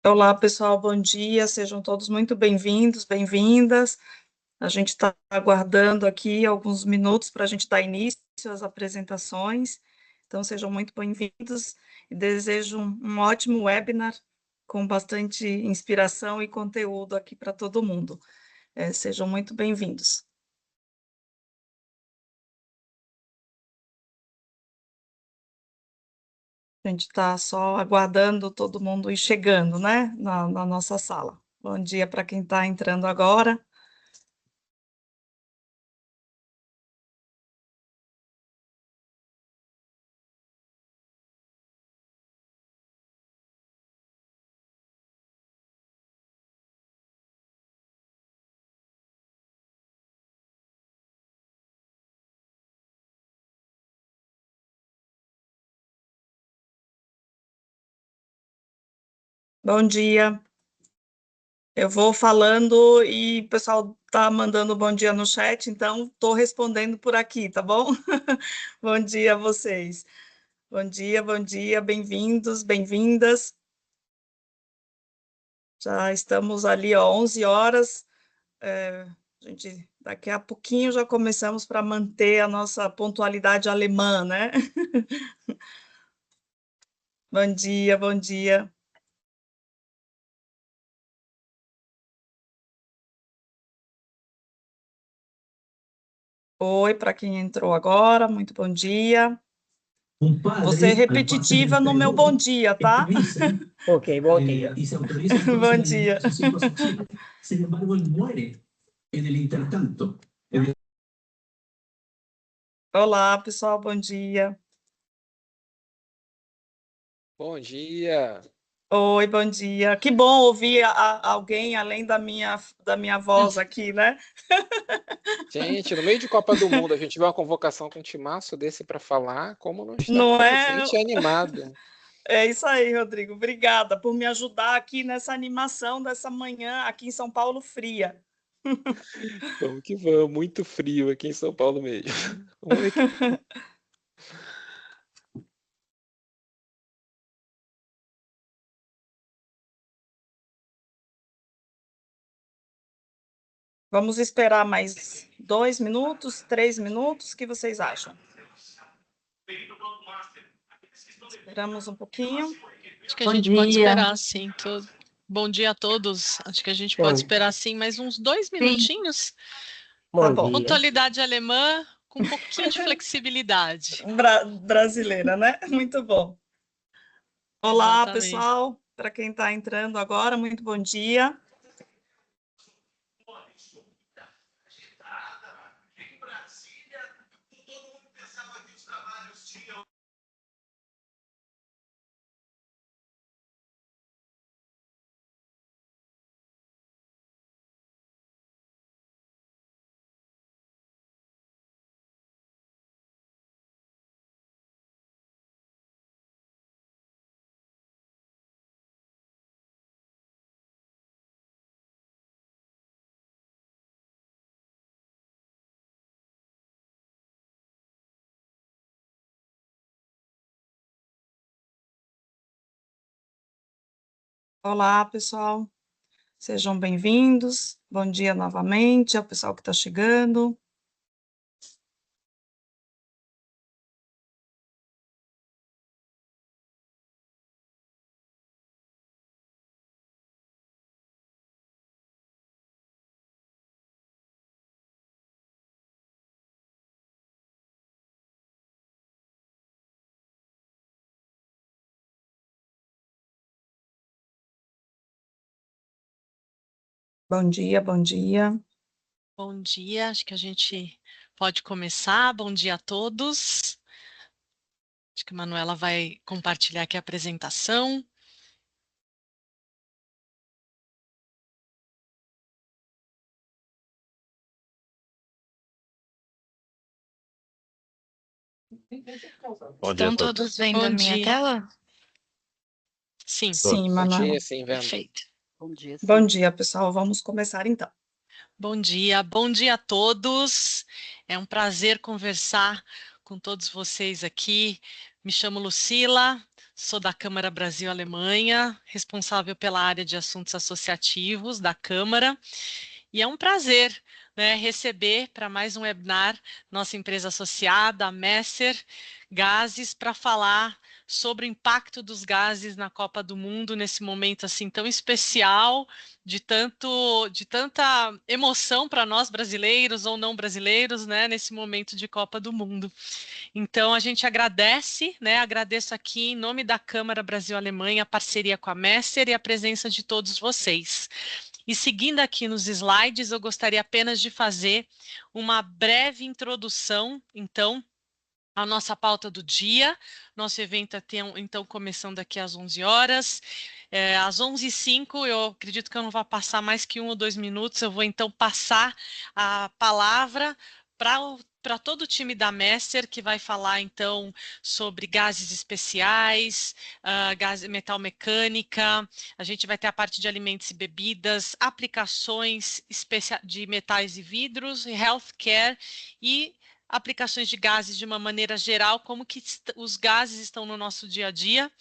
Olá, pessoal, bom dia, sejam todos muito bem-vindos, bem-vindas. A gente está aguardando aqui alguns minutos para a gente dar início às apresentações, então sejam muito bem-vindos e desejo um ótimo webinar com bastante inspiração e conteúdo aqui para todo mundo. Sejam muito bem-vindos. A gente está só aguardando todo mundo ir chegando, né, na nossa sala. Bom dia para quem está entrando agora. Bom dia. Eu vou falando e o pessoal está mandando bom dia no chat, então estou respondendo por aqui, tá bom? Bom dia a vocês. Bom dia, bem-vindos, bem-vindas. Já estamos ali, ó, 11 horas. Daqui a pouquinho já começamos para manter a nossa pontualidade alemã, né? Bom dia, bom dia. Oi, para quem entrou agora, muito bom dia. Você é repetitiva no meu bom dia, tá? Ok, bom dia. Y se autoriza entonces Bom la dia. indemnización a Chile. Sin embargo, él muere en el intertanto. Olá, pessoal, bom dia. Bom dia. Oi, bom dia. Que bom ouvir alguém além da minha voz aqui, né? Gente, no meio de Copa do Mundo, a gente vê uma convocação com um timaço desse para falar, como não estar Não é? presente e animado. É isso aí, Rodrigo. Obrigada por me ajudar aqui nessa animação dessa manhã aqui em São Paulo fria. Vamos que vamos, muito frio aqui em São Paulo mesmo. Vamos ver que... Vamos esperar mais 2 minutos, 3 minutos, o que vocês acham? Esperamos um pouquinho. Acho que a gente pode esperar, sim. Bom dia a todos. Acho que a gente pode esperar, sim, mais uns 2 minutinhos. Tá bom. Pontualidade alemã com um pouquinho de flexibilidade. Brasileira, né? Muito bom. Olá, Exatamente. pessoal. Para quem está entrando agora, muito bom dia. Olá, pessoal. Sejam bem-vindos. Bom dia novamente ao pessoal que está chegando. Bom dia, bom dia. Bom dia, acho que a gente pode começar. Bom dia a todos. Acho que a Manuela vai compartilhar aqui a apresentação. Estão todos vendo a minha tela? Sim. Sim, Manuela. Bom dia, sim, vendo. Perfeito. Bom dia, pessoal. Vamos começar então. Bom dia a todos. É um prazer conversar com todos vocês aqui. Me chamo Lucila, sou da Câmara Brasil-Alemanha, responsável pela área de assuntos associativos da Câmara, e é um prazer, né, receber para mais um webinar nossa empresa associada, a Messer Gases, para falar sobre o impacto dos gases na Copa do Mundo nesse momento assim tão especial, de tanta emoção para nós brasileiros ou não brasileiros, né, nesse momento de Copa do Mundo. Então a gente agradece, né, agradeço aqui em nome da Câmara Brasil-Alemanha a parceria com a Messer e a presença de todos vocês. E seguindo aqui nos slides, eu gostaria apenas de fazer uma breve introdução, então, à nossa pauta do dia. Nosso evento então começando aqui às 11 horas. Às 11h05, eu acredito que eu não vou passar mais que 1 ou 2 minutos, eu vou então passar a palavra para todo o time da Messer, que vai falar então sobre gases especiais, metal mecânica, a gente vai ter a parte de alimentos e bebidas, aplicações de metais e vidros, healthcare e aplicações de gases de uma maneira geral, como que os gases estão no nosso dia a dia.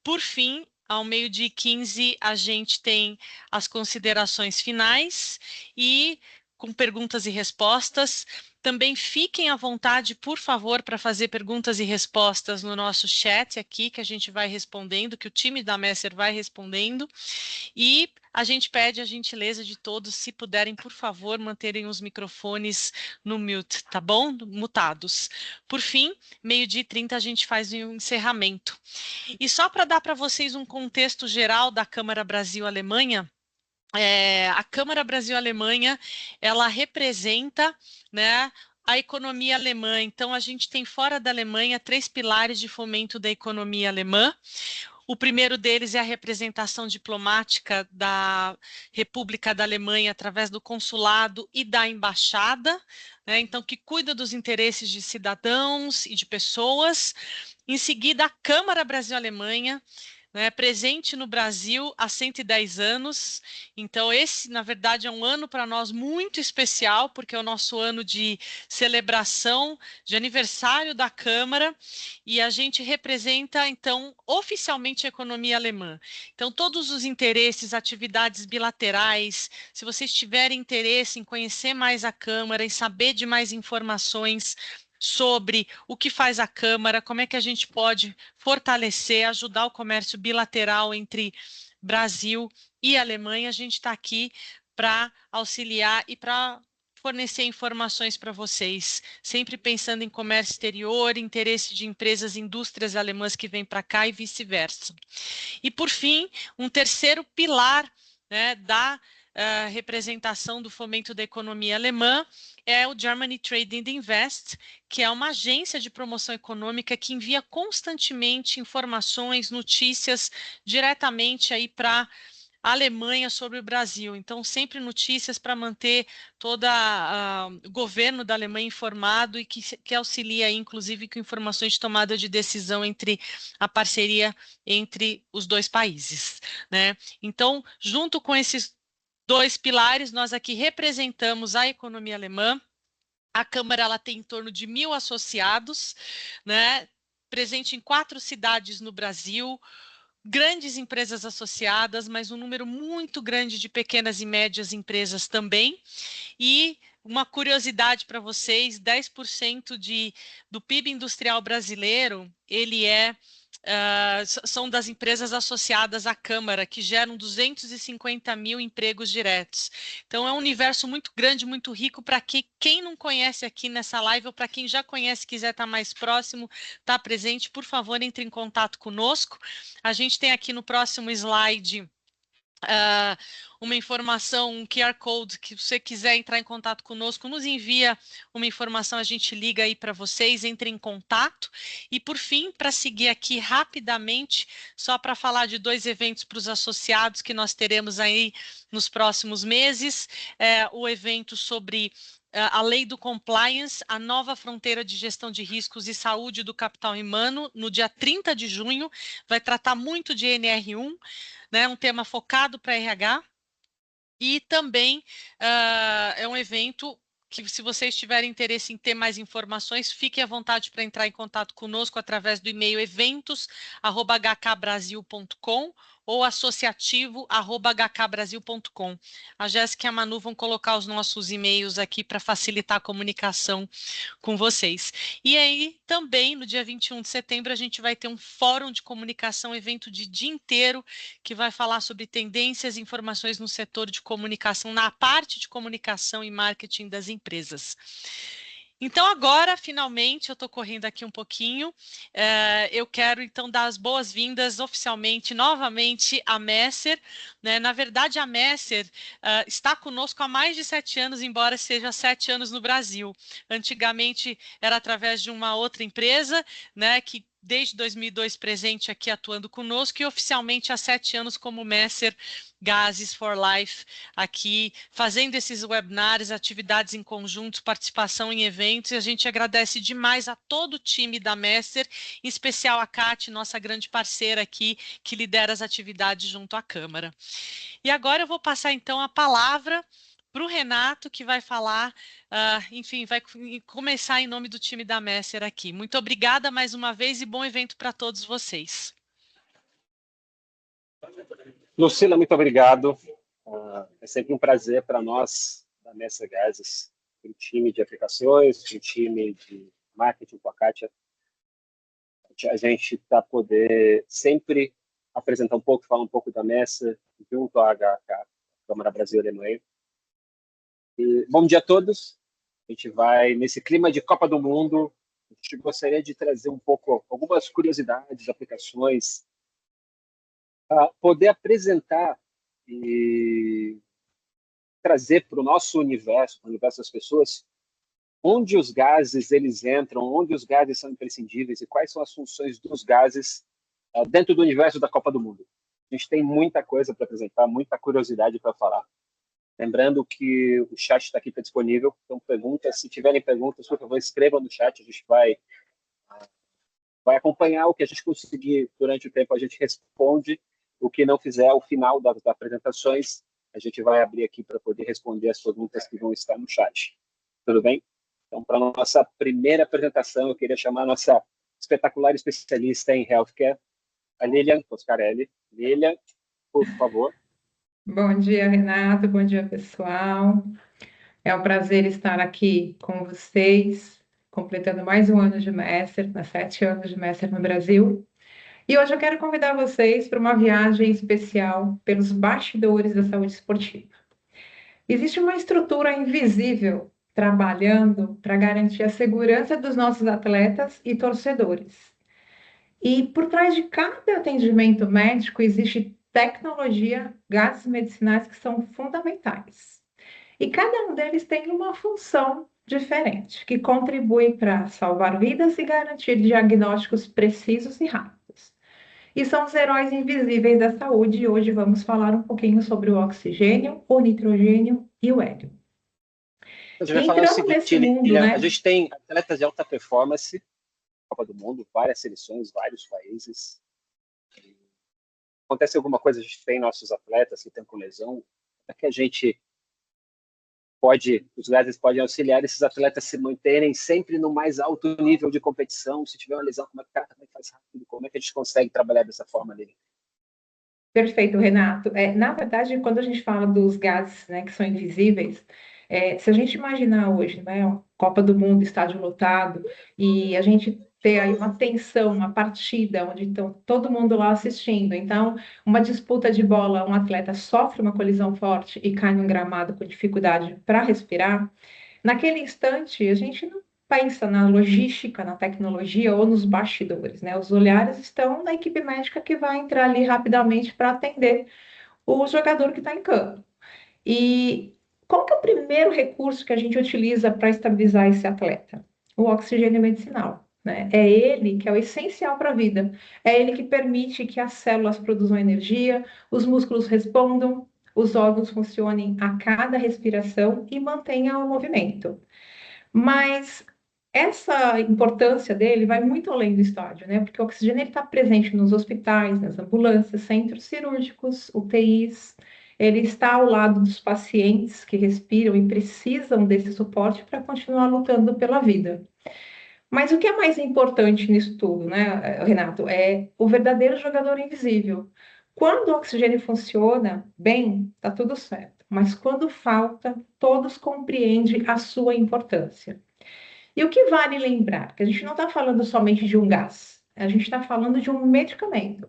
Por fim, ao 12h15, a gente tem as considerações finais e com perguntas e respostas. Também fiquem à vontade, por favor, para fazer perguntas e respostas no nosso chat aqui, que a gente vai respondendo, que o time da Messer vai respondendo. E a gente pede a gentileza de todos, se puderem, por favor, manterem os microfones no mute, tá bom? Mutados. Por fim, 12h30 a gente faz um encerramento. E só para dar para vocês um contexto geral da Câmara Brasil-Alemanha, a Câmara Brasil-Alemanha, ela representa, né, a economia alemã. Então, a gente tem fora da Alemanha 3 pilares de fomento da economia alemã. O primeiro deles é a representação diplomática da República da Alemanha através do consulado e da embaixada, né, então que cuida dos interesses de cidadãos e de pessoas. Em seguida, a Câmara Brasil-Alemanha, né, presente no Brasil há 110 anos. Então esse, na verdade, é um ano para nós muito especial, porque é o nosso ano de celebração, de aniversário da Câmara, e a gente representa, então, oficialmente a economia alemã. Então, todos os interesses, atividades bilaterais, se vocês tiverem interesse em conhecer mais a Câmara, em saber de mais informações sobre o que faz a Câmara, como é que a gente pode fortalecer, ajudar o comércio bilateral entre Brasil e Alemanha, a gente está aqui para auxiliar e para fornecer informações para vocês, sempre pensando em comércio exterior, interesse de empresas, indústrias alemãs que vêm para cá e vice-versa. E, por fim, um terceiro pilar, né, da representação do fomento da economia alemã é o Germany Trade and Invest, que é uma agência de promoção econômica que envia constantemente informações, notícias diretamente aí para a Alemanha sobre o Brasil. Então, sempre notícias para manter todo o governo da Alemanha informado e que auxilia, inclusive, com informações de tomada de decisão entre a parceria entre os dois países, né? Então, junto com esses 2 pilares, nós aqui representamos a economia alemã. A Câmara ela tem em torno de 1.000 associados, né? Presente em 4 cidades no Brasil, grandes empresas associadas, mas um número muito grande de pequenas e médias empresas também. E uma curiosidade para vocês, 10% do PIB industrial brasileiro, ele são das empresas associadas à Câmara, que geram 250 mil empregos diretos. Então, é um universo muito grande, muito rico, para quem não conhece aqui nessa live, ou para quem já conhece, quiser estar mais próximo, estar presente, por favor, entre em contato conosco. A gente tem aqui no próximo slide uma informação, um QR Code, que você quiser entrar em contato conosco, nos envia uma informação, a gente liga aí para vocês, entre em contato. E por fim, para seguir aqui rapidamente, só para falar de 2 eventos para os associados que nós teremos aí nos próximos meses, o evento sobre a lei do compliance, a nova fronteira de gestão de riscos e saúde do capital humano, no dia 30 de junho, vai tratar muito de NR1, né, um tema focado para RH, e também é um evento que se vocês tiverem interesse em ter mais informações, fiquem à vontade para entrar em contato conosco através do e-mail eventos@hkbrasil.com ou associativo@hkbrasil.com. A Jéssica e a Manu vão colocar os nossos e-mails aqui para facilitar a comunicação com vocês. E aí, também, no dia 21 de setembro, a gente vai ter um fórum de comunicação, evento de dia inteiro, que vai falar sobre tendências e informações no setor de comunicação, na parte de comunicação e marketing das empresas. Então, agora, finalmente, eu estou correndo aqui um pouquinho, eu quero, então, dar as boas-vindas oficialmente, novamente, à Messer, né? Na verdade, a Messer está conosco há mais de 7 anos, embora seja 7 anos no Brasil. Antigamente, era através de uma outra empresa, né, que desde 2002 presente aqui atuando conosco e oficialmente há 7 anos como Messer Gases for Life, aqui fazendo esses webinars, atividades em conjunto, participação em eventos, e a gente agradece demais a todo o time da Messer, em especial a Cate, nossa grande parceira aqui, que lidera as atividades junto à Câmara. E agora eu vou passar então a palavra para o Renato, que vai falar, enfim, vai começar em nome do time da Messer aqui. Muito obrigada mais uma vez e bom evento para todos vocês. Lucila, muito obrigado. É sempre um prazer para nós, da Messer Gases, para o time de aplicações, para o time de marketing com a Kátia, a gente tá poder sempre apresentar um pouco, falar um pouco da Messer, junto à HK, Câmara Brasil Alemanha. E bom dia a todos. A gente vai, nesse clima de Copa do Mundo, a gente gostaria de trazer um pouco, algumas curiosidades, aplicações, poder apresentar e trazer para o nosso universo, para o universo das pessoas, onde os gases eles entram, onde os gases são imprescindíveis e quais são as funções dos gases dentro do universo da Copa do Mundo. A gente tem muita coisa para apresentar, muita curiosidade para falar. Lembrando que o chat está aqui, disponível, então perguntas, se tiverem perguntas, por favor, escrevam no chat, a gente vai acompanhar o que a gente conseguir durante o tempo, a gente responde, o que não fizer ao final das apresentações, a gente vai abrir aqui para poder responder as perguntas que vão estar no chat. Tudo bem? Então, para a nossa primeira apresentação, eu queria chamar a nossa espetacular especialista em healthcare, a Lilian Toscarelli. Lilian, por favor. Bom dia, Renato. Bom dia, pessoal. É um prazer estar aqui com vocês, completando mais um ano de Messer, 7 anos de Messer no Brasil. E hoje eu quero convidar vocês para uma viagem especial pelos bastidores da saúde esportiva. Existe uma estrutura invisível trabalhando para garantir a segurança dos nossos atletas e torcedores. E por trás de cada atendimento médico existe tecnologia, gases medicinais que são fundamentais. E cada um deles tem uma função diferente, que contribui para salvar vidas e garantir diagnósticos precisos e rápidos. E são os heróis invisíveis da saúde, e hoje vamos falar um pouquinho sobre o oxigênio, o nitrogênio e o hélio. A gente vai falar o seguinte, né? A gente tem atletas de alta performance, Copa do Mundo, várias seleções, vários países. Acontece alguma coisa, a gente tem nossos atletas que estão com lesão, é que a gente os gases podem auxiliar esses atletas a se manterem sempre no mais alto nível de competição. Se tiver uma lesão, como é que faz rápido? Como é que a gente consegue trabalhar dessa forma dele? Perfeito, Renato. Na verdade, quando a gente fala dos gases, né, que são invisíveis, se a gente imaginar hoje, né, Copa do Mundo, estádio lotado, e a gente ter aí uma tensão, uma partida, onde estão todo mundo lá assistindo. Então, uma disputa de bola, um atleta sofre uma colisão forte e cai num gramado com dificuldade para respirar. Naquele instante, a gente não pensa na logística, na tecnologia ou nos bastidores, né? Os olhares estão na equipe médica que vai entrar ali rapidamente para atender o jogador que está em campo. E qual que é o primeiro recurso que a gente utiliza para estabilizar esse atleta? O oxigênio medicinal. Né? É ele que é o essencial para a vida. É ele que permite que as células produzam energia, os músculos respondam, os órgãos funcionem a cada respiração e mantenham o movimento. Mas essa importância dele vai muito além do estádio, né? Porque o oxigênio está presente nos hospitais, nas ambulâncias, centros cirúrgicos, UTIs. ele está ao lado dos pacientes que respiram e precisam desse suporte para continuar lutando pela vida. Mas o que é mais importante nisso tudo, né, Renato, é o verdadeiro jogador invisível. Quando o oxigênio funciona bem, está tudo certo. Mas quando falta, todos compreendem a sua importância. E o que vale lembrar? Que a gente não está falando somente de um gás, a gente está falando de um medicamento.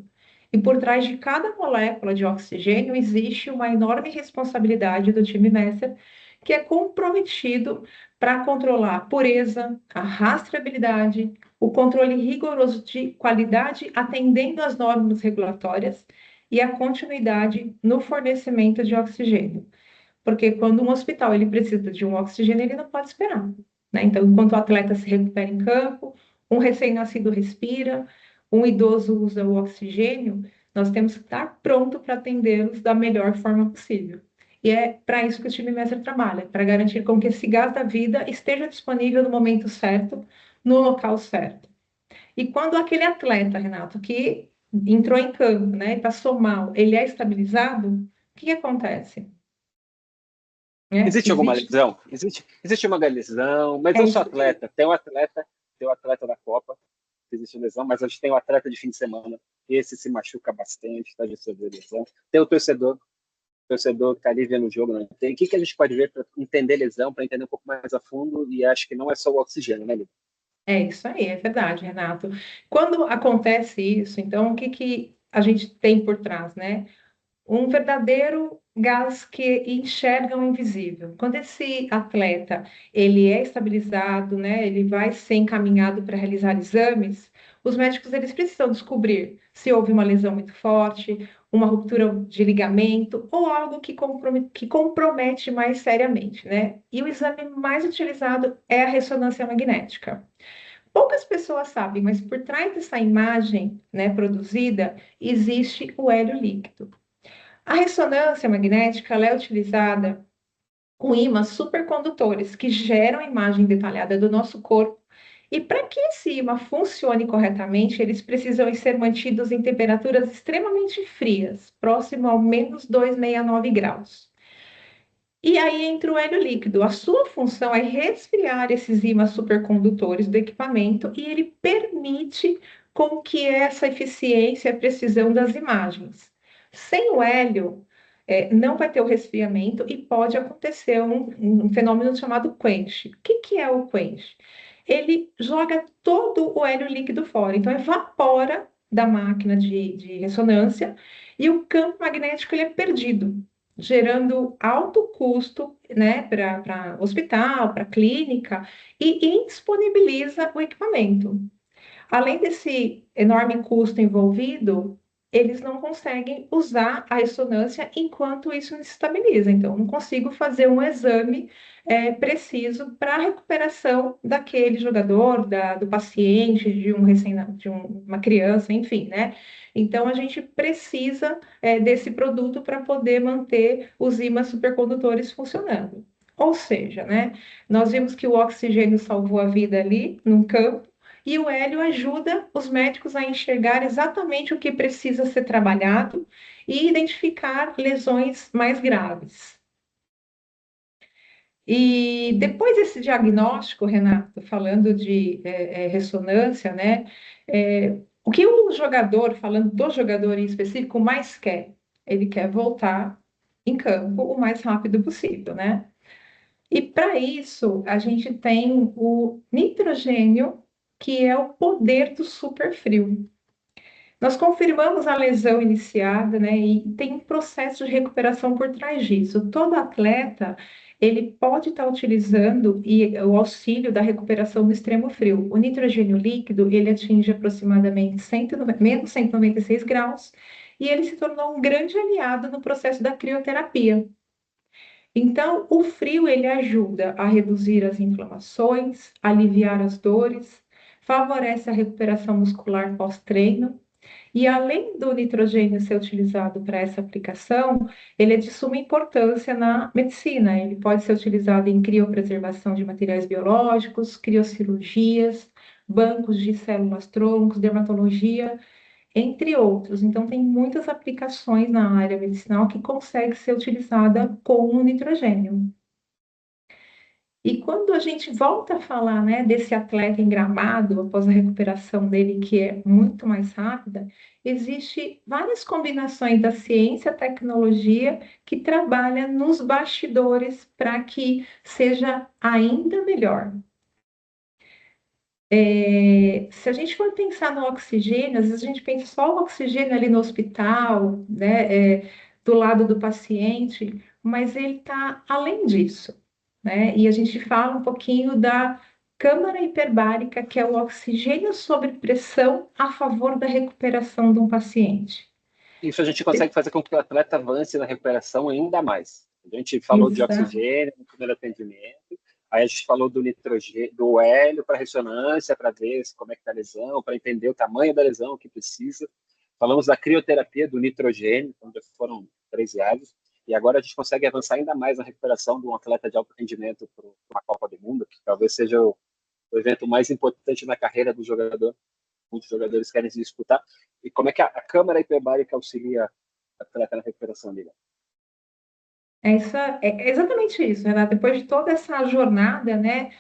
E por trás de cada molécula de oxigênio existe uma enorme responsabilidade do time Messer, que é comprometido para controlar a pureza, a rastreabilidade, o controle rigoroso de qualidade, atendendo às normas regulatórias e a continuidade no fornecimento de oxigênio. Porque quando um hospital ele precisa de um oxigênio, ele não pode esperar, né? Então, enquanto o atleta se recupera em campo, um recém-nascido respira, um idoso usa o oxigênio, nós temos que estar pronto para atendê-los da melhor forma possível. E é para isso que o time Messer trabalha, para garantir com que esse gás da vida esteja disponível no momento certo, no local certo. E quando aquele atleta, Renato, que entrou em campo, né, e passou mal, ele é estabilizado, o que acontece? Existe alguma lesão? Existe uma lesão, mas eu sou atleta. Tem o atleta da Copa, existe lesão, mas a gente tem o atleta de fim de semana. Esse se machuca bastante, está de sofrer lesão. Tem o torcedor que está ali vendo o jogo. Não tem. O que a gente pode ver para entender lesão, para entender um pouco mais a fundo? E acho que não é só o oxigênio, né, Lívia? É isso aí, é verdade, Renato. Quando acontece isso, então, o que a gente tem por trás, né? Um verdadeiro gás que enxerga o invisível. Quando esse atleta ele é estabilizado, né, ele vai ser encaminhado para realizar exames, os médicos eles precisam descobrir se houve uma lesão muito forte, uma ruptura de ligamento ou algo que compromete mais seriamente, né? E o exame mais utilizado é a ressonância magnética. Poucas pessoas sabem, mas por trás dessa imagem, né, produzida, existe o hélio líquido. A ressonância magnética ela é utilizada com ímãs supercondutores que geram a imagem detalhada do nosso corpo. E para que esse ímã funcione corretamente, eles precisam ser mantidos em temperaturas extremamente frias, próximo ao menos 269 graus. E aí entra o hélio líquido. A sua função é resfriar esses ímãs supercondutores do equipamento e ele permite com que essa eficiência e a precisão das imagens. Sem o hélio, não vai ter o resfriamento e pode acontecer um fenômeno chamado quench. O que é o quench? Ele joga todo o hélio líquido fora, então evapora da máquina de ressonância e o campo magnético ele é perdido, gerando alto custo, né, para hospital, para clínica e indisponibiliza o equipamento. Além desse enorme custo envolvido, eles não conseguem usar a ressonância enquanto isso não se estabiliza. Então, não consigo fazer um exame preciso para a recuperação daquele jogador, do paciente, de uma criança, enfim, né? Então, a gente precisa desse produto para poder manter os ímãs supercondutores funcionando. Ou seja, né, nós vimos que o oxigênio salvou a vida ali, num campo, e o hélio ajuda os médicos a enxergar exatamente o que precisa ser trabalhado e identificar lesões mais graves. E depois desse diagnóstico, Renato, falando de ressonância, né? O que o jogador, falando do jogador em específico, mais quer? Ele quer voltar em campo o mais rápido possível, né? E para isso, a gente tem o nitrogênio, que é o poder do superfrio. Nós confirmamos a lesão iniciada, né, e tem um processo de recuperação por trás disso. Todo atleta, ele pode estar utilizando o auxílio da recuperação do extremo frio. O nitrogênio líquido, ele atinge aproximadamente menos 196 graus, e ele se tornou um grande aliado no processo da crioterapia. Então, o frio, ele ajuda a reduzir as inflamações, aliviar as dores, favorece a recuperação muscular pós-treino. E além do nitrogênio ser utilizado para essa aplicação, ele é de suma importância na medicina. Ele pode ser utilizado em criopreservação de materiais biológicos, criocirurgias, bancos de células-troncos, dermatologia. entre outros. Então, tem muitas aplicações na área medicinal que consegue ser utilizada com o nitrogênio. E quando a gente volta a falar, né, desse atleta em Gramado, após a recuperação dele, que é muito mais rápida, existe várias combinações da ciência e tecnologia que trabalha nos bastidores para que seja ainda melhor. Se a gente for pensar no oxigênio, às vezes a gente pensa só o oxigênio ali no hospital, né, do lado do paciente, mas ele está além disso, né? E a gente fala um pouquinho da câmara hiperbárica, que é o oxigênio sob pressão a favor da recuperação de um paciente. Isso a gente consegue fazer com que o atleta avance na recuperação ainda mais. A gente falou de Exato. oxigênio no primeiro atendimento, aí a gente falou do nitrogênio, do hélio para ressonância, para ver como é que está a lesão, para entender o tamanho da lesão, o que precisa. Falamos da crioterapia, do nitrogênio, onde foram 3 viagens, e agora a gente consegue avançar ainda mais na recuperação de um atleta de alto rendimento para uma Copa do Mundo, que talvez seja o evento mais importante na carreira do jogador. Muitos jogadores querem se disputar. E como é que a câmara hiperbárica auxilia a atleta na recuperação dele? É exatamente isso, Renata. Depois de toda essa jornada, né,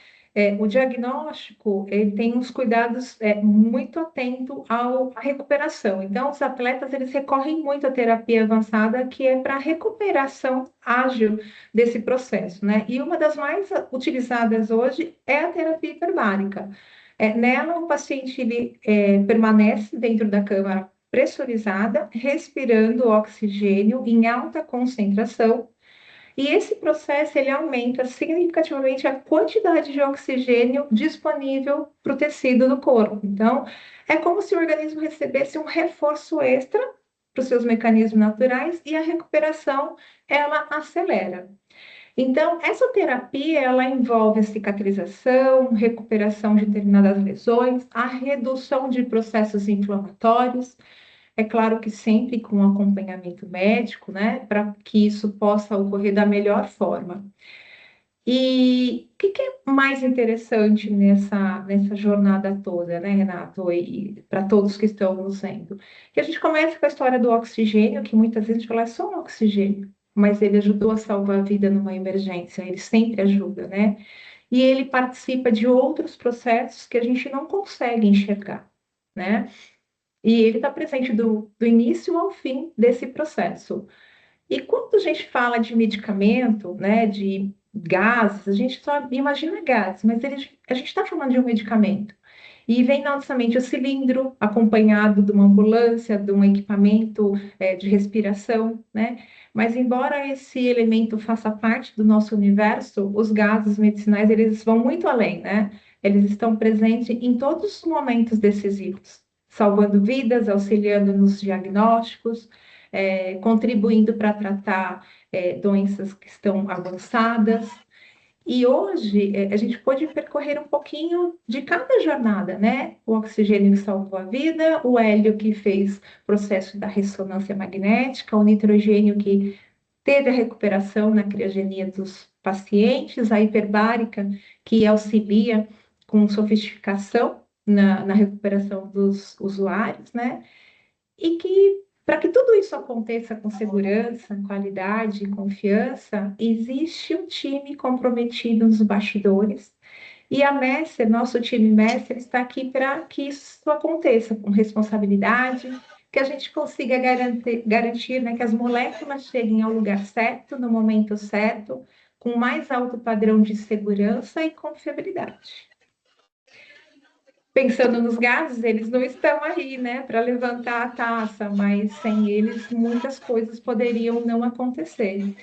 o diagnóstico ele tem uns cuidados muito atento à recuperação. Então, os atletas eles recorrem muito à terapia avançada, que é para a recuperação ágil desse processo, né? E uma das mais utilizadas hoje é a terapia hiperbárica. Nela, o paciente ele, permanece dentro da câmara pressurizada, respirando oxigênio em alta concentração. E esse processo ele aumenta significativamente a quantidade de oxigênio disponível para o tecido do corpo. Então, é como se o organismo recebesse um reforço extra para os seus mecanismos naturais e a recuperação ela acelera. Então, essa terapia ela envolve a cicatrização, recuperação de determinadas lesões, a redução de processos inflamatórios. É claro que sempre com acompanhamento médico, né, para que isso possa ocorrer da melhor forma. E o que é mais interessante nessa jornada toda, né, Renato, e para todos que estão nos vendo? Que a gente começa com a história do oxigênio, que muitas vezes a gente fala é só um oxigênio, mas ele ajudou a salvar a vida numa emergência, ele sempre ajuda, né? E ele participa de outros processos que a gente não consegue enxergar, né? E ele está presente do início ao fim desse processo. E quando a gente fala de medicamento, né, de gases, a gente só imagina gases, mas a gente está falando de um medicamento. E vem na nossa mente o cilindro, acompanhado de uma ambulância, de um equipamento de respiração, né? Mas embora esse elemento faça parte do nosso universo, os gases medicinais, eles vão muito além, né? Eles estão presentes em todos os momentos decisivos, salvando vidas, auxiliando nos diagnósticos, contribuindo para tratar doenças que estão avançadas. E hoje a gente pode percorrer um pouquinho de cada jornada, né? O oxigênio que salvou a vida, o hélio que fez o processo da ressonância magnética, o nitrogênio que teve a recuperação na criogenia dos pacientes, a hiperbárica que auxilia com sofisticação na recuperação dos usuários, né? E que, para que tudo isso aconteça com segurança, qualidade e confiança, existe um time comprometido nos bastidores. E a Messer, nosso time Messer, está aqui para que isso aconteça com responsabilidade, que a gente consiga garantir, né, que as moléculas cheguem ao lugar certo, no momento certo, com o mais alto padrão de segurança e confiabilidade. Pensando nos gases, eles não estão aí, né, para levantar a taça, mas sem eles muitas coisas poderiam não acontecer.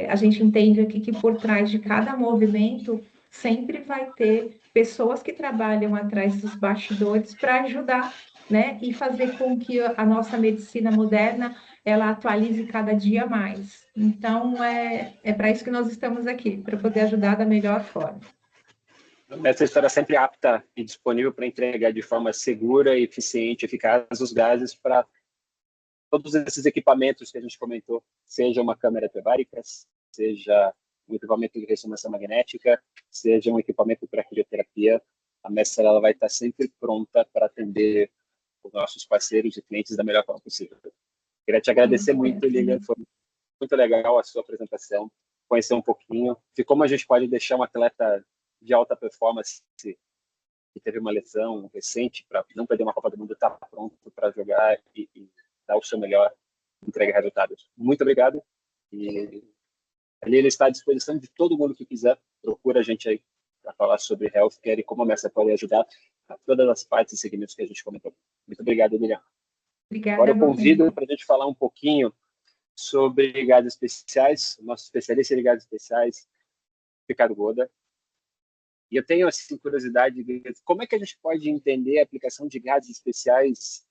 A gente entende aqui que por trás de cada movimento sempre vai ter pessoas que trabalham atrás dos bastidores para ajudar, né, e fazer com que a nossa medicina moderna ela atualize cada dia mais. Então, é para isso que nós estamos aqui, para poder ajudar da melhor forma. Essa história sempre apta e disponível para entregar de forma segura, eficiente, eficaz os gases para todos esses equipamentos que a gente comentou, seja uma câmera hiperbárica, seja um equipamento de ressonância magnética, seja um equipamento para crioterapia. A Messer ela vai estar sempre pronta para atender os nossos parceiros e clientes da melhor forma possível. Queria te agradecer muito, Lilian, foi muito legal a sua apresentação, conhecer um pouquinho de como a gente pode deixar um atleta de alta performance que teve uma lesão recente, para não perder uma Copa do Mundo, estar pronto para jogar e dar o seu melhor, entregar resultados. Muito obrigado. E ali ele está à disposição de todo mundo que quiser. Procura a gente aí para falar sobre healthcare e como a Messa pode ajudar a todas as partes e segmentos que a gente comentou. Muito obrigado, Lilian. Obrigada. Agora eu convido para a gente falar um pouquinho sobre gases especiais, nosso especialista em gases especiais, Ricardo Goda. E eu tenho assim, curiosidade de como é que a gente pode entender a aplicação de gases especiais,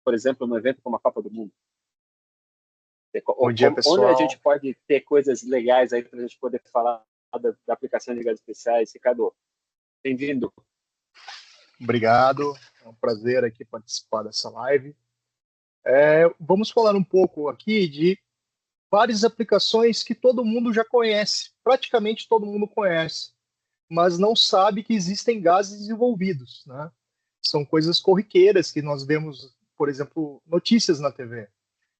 por exemplo, num evento como a Copa do Mundo. Bom dia, pessoal. Onde a gente pode ter coisas legais aí para a gente poder falar da aplicação de gases especiais? Ricardo, bem-vindo. Obrigado, é um prazer aqui participar dessa live. Vamos falar um pouco aqui de várias aplicações que todo mundo já conhece, praticamente todo mundo conhece, mas não sabe que existem gases envolvidos, né? São coisas corriqueiras que nós vemos, por exemplo, notícias na TV.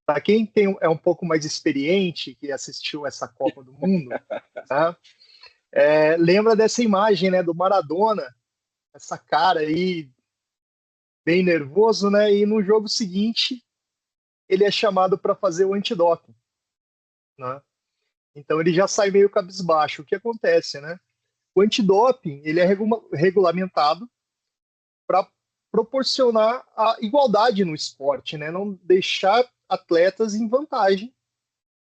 Para quem é um pouco mais experiente, que assistiu essa Copa do Mundo, tá? Lembra dessa imagem, né, do Maradona, essa cara aí, bem nervoso, né? E no jogo seguinte, ele é chamado para fazer o antidoping, né? Então ele já sai meio cabisbaixo. O que acontece, né? O antidoping, ele é regulamentado para proporcionar a igualdade no esporte, né? Não deixar atletas em vantagem.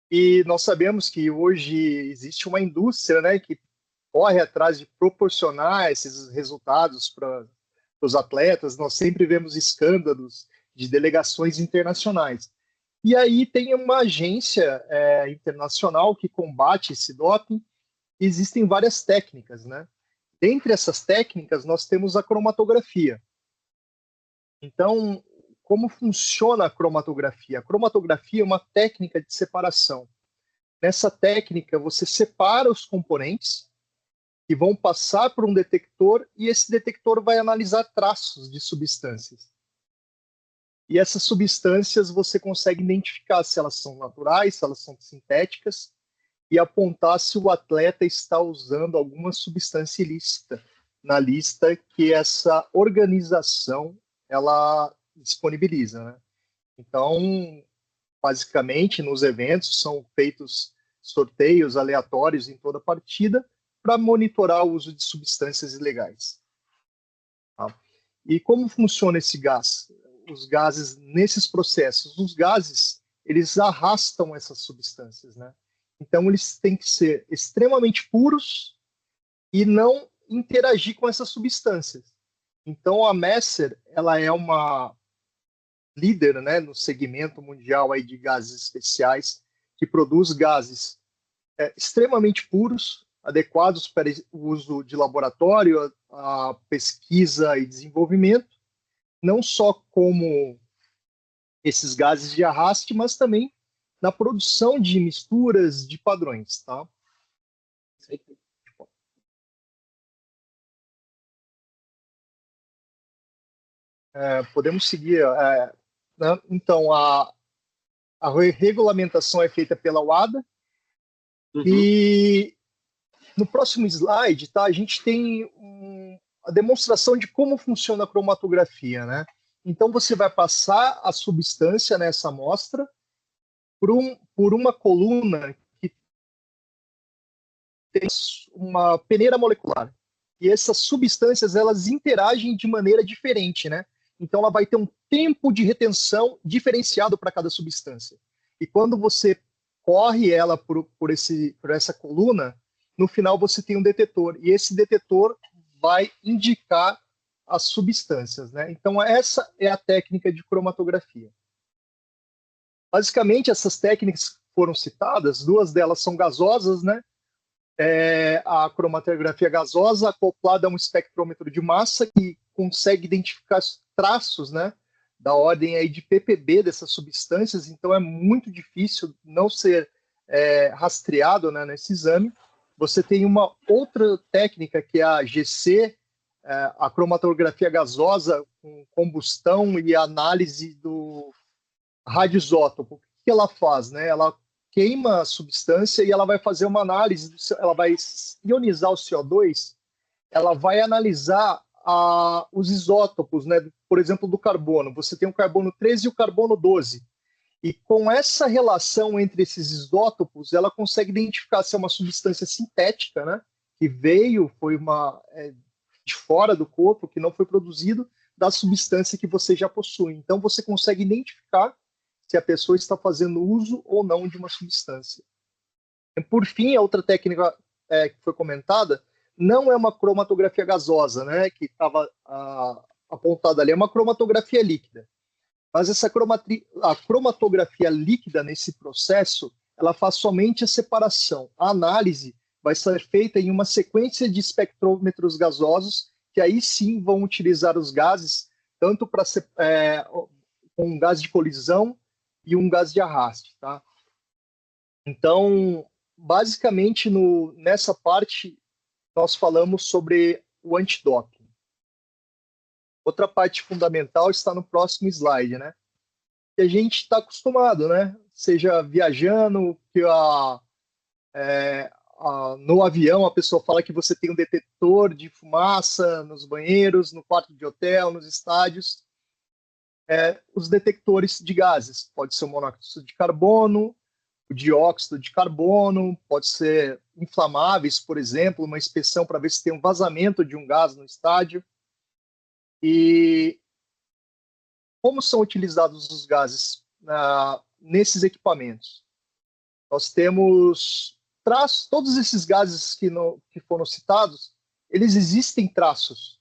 E nós sabemos que hoje existe uma indústria, né, que corre atrás de proporcionar esses resultados para os atletas. Nós sempre vemos escândalos de delegações internacionais. E aí tem uma agência internacional que combate esse doping. Existem várias técnicas, né? Dentre essas técnicas, nós temos a cromatografia. Então, como funciona a cromatografia? A cromatografia é uma técnica de separação. Nessa técnica, você separa os componentes que vão passar por um detector e esse detector vai analisar traços de substâncias. E essas substâncias você consegue identificar se elas são naturais, se elas são sintéticas e apontar se o atleta está usando alguma substância ilícita na lista que essa organização ela disponibiliza, né? Então, basicamente, nos eventos são feitos sorteios aleatórios em toda a partida para monitorar o uso de substâncias ilegais. Tá? E como funciona esse gás? Os gases, nesses processos, os gases, eles arrastam essas substâncias, né? Então, eles têm que ser extremamente puros e não interagir com essas substâncias. Então, a Messer, ela é uma líder, né, no segmento mundial aí de gases especiais, que produz gases extremamente puros, adequados para o uso de laboratório, a pesquisa e desenvolvimento, não só como esses gases de arraste, mas também na produção de misturas de padrões, tá? Podemos seguir. Né? Então, a regulamentação é feita pela WADA. E no próximo slide, tá, a gente tem a demonstração de como funciona a cromatografia, né? Então, você vai passar a substância nessa amostra por uma coluna que tem uma peneira molecular. E essas substâncias, elas interagem de maneira diferente, né? Então, ela vai ter um tempo de retenção diferenciado para cada substância. E quando você corre ela por essa coluna, no final você tem um detetor. E esse detetor vai indicar as substâncias, né? Então, essa é a técnica de cromatografia. Basicamente, essas técnicas foram citadas, duas delas são gasosas, né? A cromatografia gasosa acoplada a um espectrômetro de massa que consegue identificar traços, né, da ordem aí de ppb dessas substâncias, então é muito difícil não ser rastreado, né, nesse exame. Você tem uma outra técnica que é a GC a cromatografia gasosa com combustão e análise do radioisótopo. O que ela faz, né? Ela queima a substância e ela vai fazer uma análise, ela vai ionizar o CO2, ela vai analisar os isótopos, né? Por exemplo, do carbono. Você tem o carbono 13 e o carbono 12. E com essa relação entre esses isótopos, ela consegue identificar se é uma substância sintética, né? Que foi de fora do corpo, que não foi produzido da substância que você já possui. Então, você consegue identificar se a pessoa está fazendo uso ou não de uma substância. E, por fim, a outra técnica que foi comentada não é uma cromatografia gasosa, né, que estava apontada ali, é uma cromatografia líquida. Mas a cromatografia líquida, nesse processo, ela faz somente a separação. A análise vai ser feita em uma sequência de espectrômetros gasosos, que aí sim vão utilizar os gases, tanto para um gás de colisão e um gás de arraste. Tá? Então, basicamente, nessa parte, nós falamos sobre o antidoping. Outra parte fundamental está no próximo slide, né? Que a gente está acostumado, né? Seja viajando, que no avião a pessoa fala que você tem um detetor de fumaça nos banheiros, no quarto de hotel, nos estádios. Os detectores de gases. Pode ser o monóxido de carbono, o dióxido de carbono, pode ser inflamáveis, por exemplo, uma inspeção para ver se tem um vazamento de um gás no estádio. E como são utilizados os gases nesses equipamentos? Nós temos traços, todos esses gases que foram citados, eles existem traços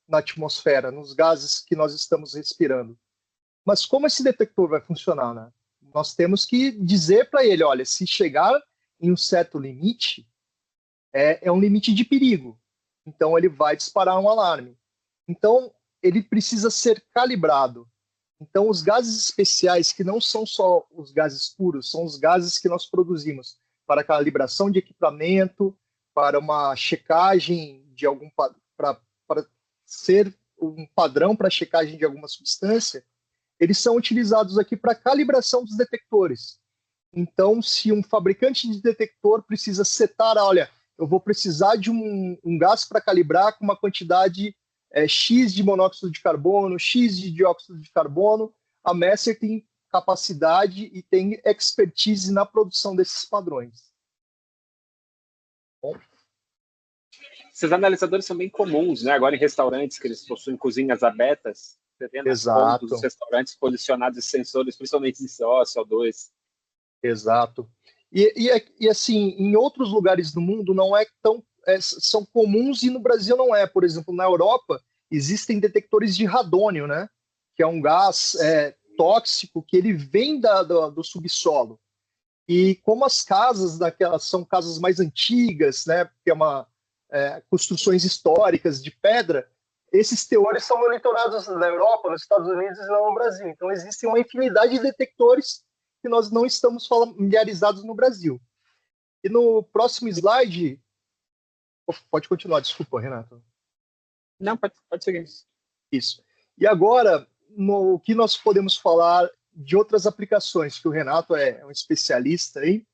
na atmosfera, nos gases que nós estamos respirando. Mas como esse detector vai funcionar, né? Nós temos que dizer para ele, olha, se chegar em um certo limite, é um limite de perigo. Então, ele vai disparar um alarme. Então, ele precisa ser calibrado. Então, os gases especiais, que não são só os gases puros, são os gases que nós produzimos para calibração de equipamento, para uma checagem de para ser um padrão para checagem de alguma substância, eles são utilizados aqui para calibração dos detectores. Então, se um fabricante de detector precisa setar, olha, eu vou precisar de um gás para calibrar com uma quantidade X de monóxido de carbono, X de dióxido de carbono, a Messer tem capacidade e tem expertise na produção desses padrões. Bom. Esses analisadores são bem comuns, né? Agora em restaurantes que eles possuem cozinhas abertas, você vê nas pontas dos restaurantes posicionados sensores, principalmente de CO2. Exato. E assim, em outros lugares do mundo não é tão são comuns e no Brasil não é. Por exemplo, na Europa existem detectores de radônio, né? Que é um gás tóxico que ele vem do subsolo. E como as casas daquelas são casas mais antigas, né? Que construções históricas de pedra, esses teores são monitorados na Europa, nos Estados Unidos e não no Brasil. Então existe uma infinidade de detectores que nós não estamos familiarizados no Brasil. E no próximo slide... Pode continuar, desculpa, Renato. Não, pode seguir. Isso. E agora, o que nós podemos falar de outras aplicações, que o Renato é um especialista em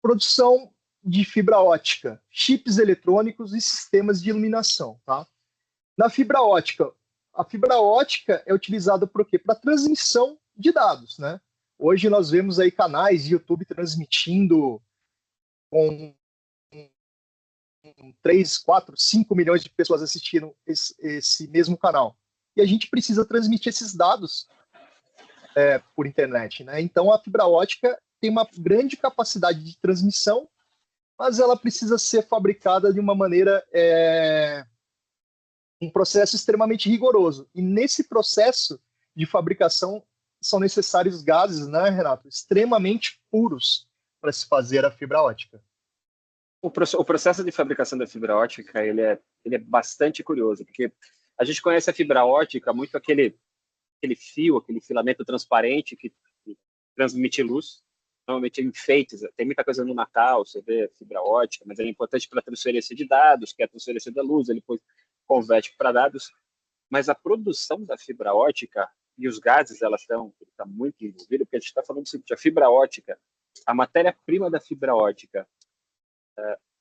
produção de fibra ótica, chips eletrônicos e sistemas de iluminação. Tá? Na fibra ótica, a fibra ótica é utilizada por quê? Para transmissão de dados. Né? Hoje nós vemos aí canais de YouTube transmitindo com 3, 4, 5 milhões de pessoas assistindo esse mesmo canal. E a gente precisa transmitir esses dados por internet. Né? Então, a fibra ótica tem uma grande capacidade de transmissão, mas ela precisa ser fabricada de uma maneira, um processo extremamente rigoroso. E nesse processo de fabricação são necessários gases, né, Renato, extremamente puros para se fazer a fibra ótica. O processo de fabricação da fibra ótica ele é bastante curioso, porque a gente conhece a fibra ótica muito aquele fio, aquele filamento transparente que transmite luz. normalmente enfeites, tem muita coisa no Natal, você vê fibra ótica, mas ele é importante para transferência de dados, que é a transferência da luz, ele depois converte para dados, mas a produção da fibra ótica e os gases, ela está muito envolvida, porque a gente está falando do seguinte, a fibra ótica, a matéria-prima da fibra ótica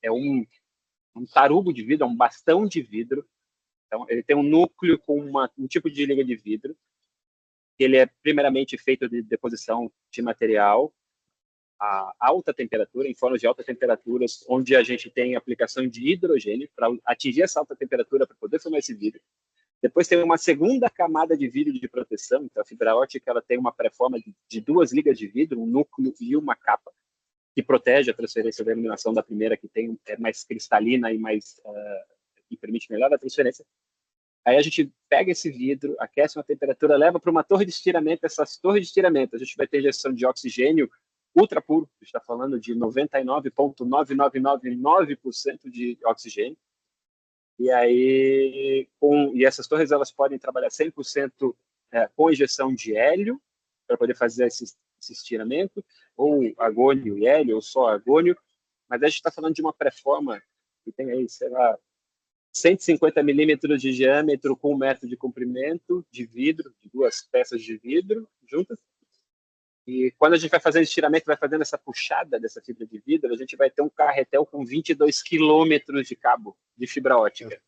é um tarugo de vidro, é um bastão de vidro, então ele tem um núcleo com um tipo de liga de vidro, ele é primeiramente feito de deposição de material a alta temperatura, em formas de alta temperatura, onde a gente tem aplicação de hidrogênio para atingir essa alta temperatura para poder formar esse vidro. Depois tem uma segunda camada de vidro de proteção, então a fibra ótica ela tem uma pré-forma de 2 ligas de vidro, um núcleo e uma capa, que protege a transferência da iluminação da primeira, que é mais cristalina e e permite melhor a transferência. Aí a gente pega esse vidro, aquece uma temperatura, leva para uma torre de estiramento. Essas torres de estiramento, a gente vai ter injeção de oxigênio ultra puro, a gente está falando de 99,9999% de oxigênio. E aí, essas torres elas podem trabalhar 100% com injeção de hélio, para poder fazer esse estiramento, ou argônio e hélio, ou só argônio. Mas a gente está falando de uma pré-forma que tem aí, sei lá, 150 milímetros de diâmetro com 1 metro de comprimento de vidro, de 2 peças de vidro juntas. E quando a gente vai fazendo estiramento, vai fazendo essa puxada dessa fibra de vidro, a gente vai ter um carretel com 22 quilômetros de cabo de fibra ótica.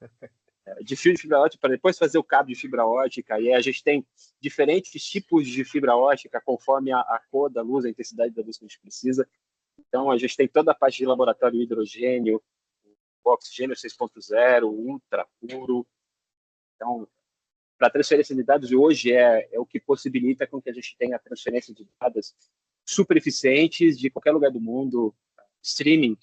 De fio de fibra ótica, para depois fazer o cabo de fibra ótica. E aí a gente tem diferentes tipos de fibra ótica, conforme a cor da luz, a intensidade da luz que a gente precisa. Então, a gente tem toda a parte de laboratório de hidrogênio, o oxigênio 6.0, ultra puro. Então, para a transferência de dados, hoje é o que possibilita com que a gente tenha a transferência de dados super eficientes de qualquer lugar do mundo, streaming.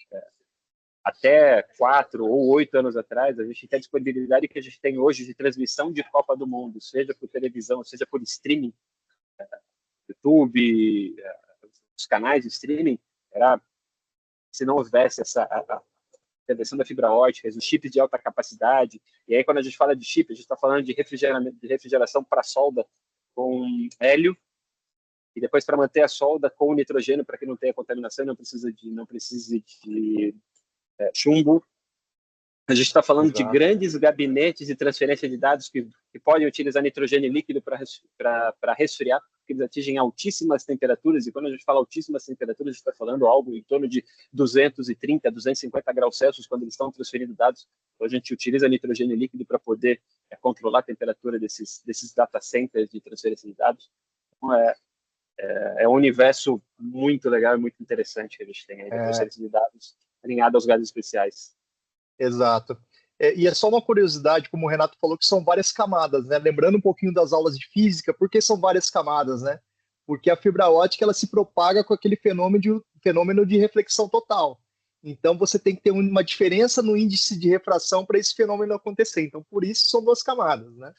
Até 4 ou 8 anos atrás, a gente tem a disponibilidade que a gente tem hoje de transmissão de Copa do Mundo, seja por televisão, seja por streaming, YouTube, os canais de streaming, se não houvesse essa intervenção da fibra ótica, os chips de alta capacidade. E aí, quando a gente fala de chip, a gente está falando de refrigeração para solda com hélio, e depois para manter a solda com nitrogênio, para que não tenha contaminação e não precise de chumbo. A gente está falando de grandes gabinetes de transferência de dados que podem utilizar nitrogênio líquido para resfriar, porque eles atingem altíssimas temperaturas, e quando a gente fala altíssimas temperaturas, a gente está falando algo em torno de 230, 250 graus Celsius, quando eles estão transferindo dados. Então, a gente utiliza nitrogênio líquido para poder controlar a temperatura desses data centers de transferência de dados. Então, é um universo muito legal e muito interessante que a gente tem aí de transferência de dados alinhado aos gases especiais. Exato. E é só uma curiosidade, como o Renato falou, que são várias camadas, né? Lembrando um pouquinho das aulas de física, por que são várias camadas, né? Porque a fibra ótica ela se propaga com aquele fenômeno de reflexão total. Então você tem que ter uma diferença no índice de refração para esse fenômeno acontecer. Então por isso são 2 camadas, né?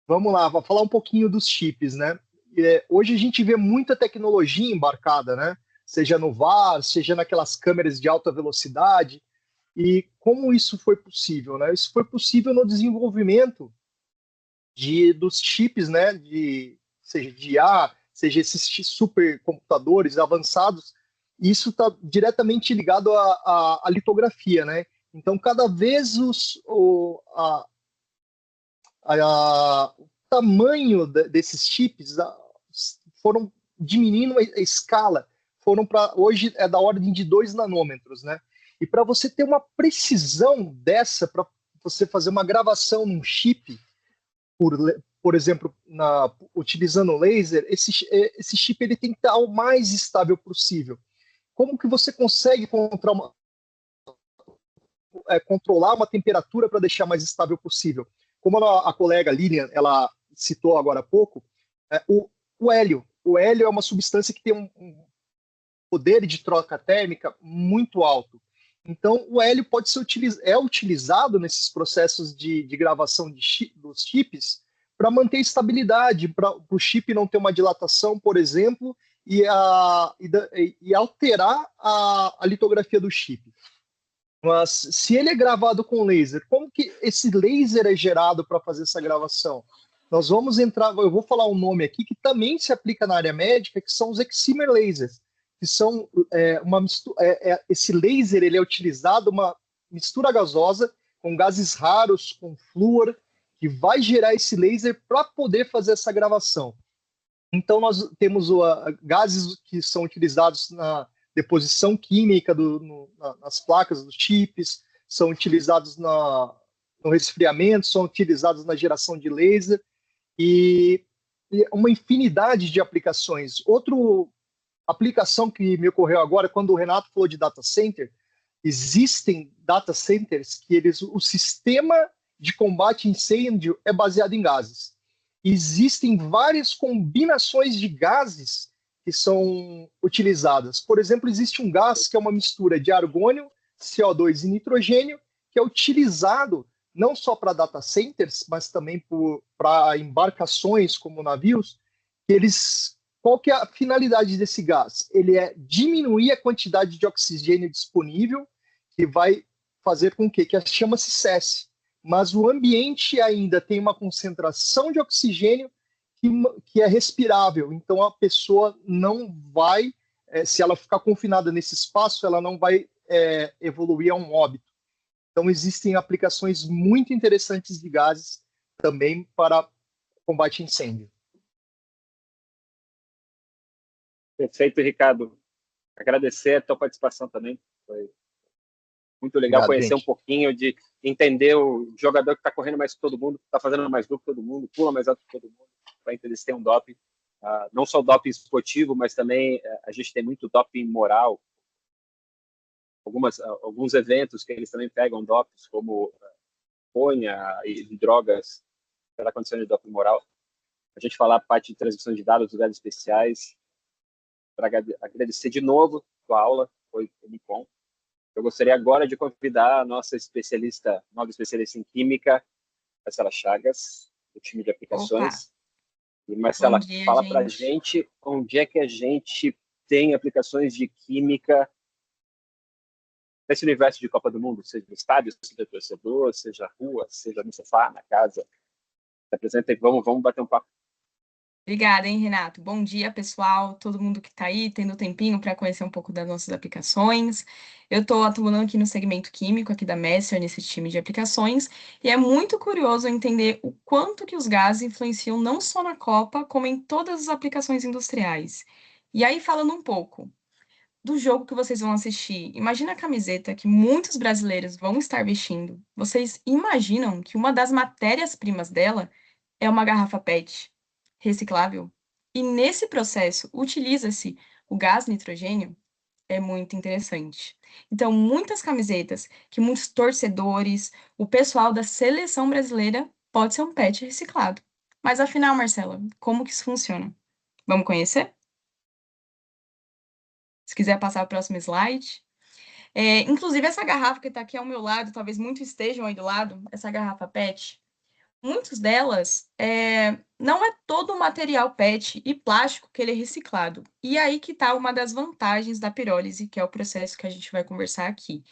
Vamos lá, vou falar um pouquinho dos chips, né? Hoje a gente vê muita tecnologia embarcada, né? Seja no VAR, seja naquelas câmeras de alta velocidade. E como isso foi possível, né? Isso foi possível no desenvolvimento dos chips, né? Seja de IA, seja esses supercomputadores avançados. Isso está diretamente ligado à litografia, né? Então, cada vez o tamanho desses chips foram diminuindo a escala. Hoje é da ordem de 2 nanômetros, né? E para você ter uma precisão dessa, para você fazer uma gravação num chip, por exemplo, utilizando laser, esse chip ele tem que estar o mais estável possível. Como que você consegue controlar uma temperatura para deixar mais estável possível? Como a colega Lilian ela citou agora há pouco, o hélio. O hélio é uma substância que tem um poder de troca térmica muito alto. Então, o hélio pode ser utilizado nesses processos de gravação dos chips para manter estabilidade, para o chip não ter uma dilatação, por exemplo, e alterar a litografia do chip. Mas, se ele é gravado com laser, como que esse laser é gerado para fazer essa gravação? nós vamos entrar, eu vou falar um nome aqui que também se aplica na área médica, que são os excimer lasers, que são uma mistura, esse laser ele é utilizado uma mistura gasosa com gases raros, com flúor, que vai gerar esse laser para poder fazer essa gravação. Então nós temos gases que são utilizados na deposição química nas placas dos chips, são utilizados no resfriamento, são utilizados na geração de laser, e uma infinidade de aplicações. Outra aplicação que me ocorreu agora, quando o Renato falou de data center, existem data centers que o sistema de combate a incêndio é baseado em gases. Existem várias combinações de gases que são utilizadas. Por exemplo, existe um gás que é uma mistura de argônio, CO2 e nitrogênio, que é utilizado não só para data centers, mas também para embarcações como navios. Qual que é a finalidade desse gás? Ele é diminuir a quantidade de oxigênio disponível, que vai fazer com que a chama se cesse. Mas o ambiente ainda tem uma concentração de oxigênio que é respirável. Então a pessoa não vai, se ela ficar confinada nesse espaço, ela não vai evoluir a um óbito. Então existem aplicações muito interessantes de gases também para combate a incêndio. Perfeito, Ricardo. Agradecer a tua participação também. Foi muito legal. Obrigado, conhecer gente. Um pouquinho, de entender o jogador que está correndo mais que todo mundo, está fazendo mais grupo que todo mundo, pula mais alto que todo mundo, para entender se tem um doping. Não só o doping esportivo, mas também a gente tem muito doping moral. Alguns eventos que eles também pegam dopings, como maconha e drogas, pela condição de doping moral. A gente falar a parte de transmissão de dados, dos dados especiais, para agradecer de novo a tua aula, foi muito bom. Eu gostaria agora de convidar a nossa nova especialista em Química, Marcela Chagas, do time de aplicações. Opa. E Marcela, fala para a gente onde é que a gente tem aplicações de Química nesse universo de Copa do Mundo, seja no estádio, seja torcedor, seja rua, seja no sofá, na casa. Se apresenta e vamos bater um papo. Obrigada, hein, Renato? Bom dia, pessoal, todo mundo que está aí, tendo tempinho para conhecer um pouco das nossas aplicações. Eu estou atuando aqui no segmento químico, aqui da Messer, nesse time de aplicações, e é muito curioso entender o quanto que os gases influenciam não só na Copa, como em todas as aplicações industriais. E aí, falando um pouco do jogo que vocês vão assistir, imagina a camiseta que muitos brasileiros vão estar vestindo. Vocês imaginam que uma das matérias-primas dela é uma garrafa PET reciclável? E nesse processo utiliza-se o gás nitrogênio? É muito interessante. Então, muitas camisetas que muitos torcedores, o pessoal da seleção brasileira, pode ser um PET reciclado. Mas afinal, Marcela, como que isso funciona? Vamos conhecer? Se quiser passar o próximo slide. Inclusive, essa garrafa que está aqui ao meu lado, talvez muitos estejam aí do lado, essa garrafa PET, muitas delas não é todo o material PET e plástico que ele é reciclado. E aí que está uma das vantagens da pirólise, que é o processo que a gente vai conversar aqui.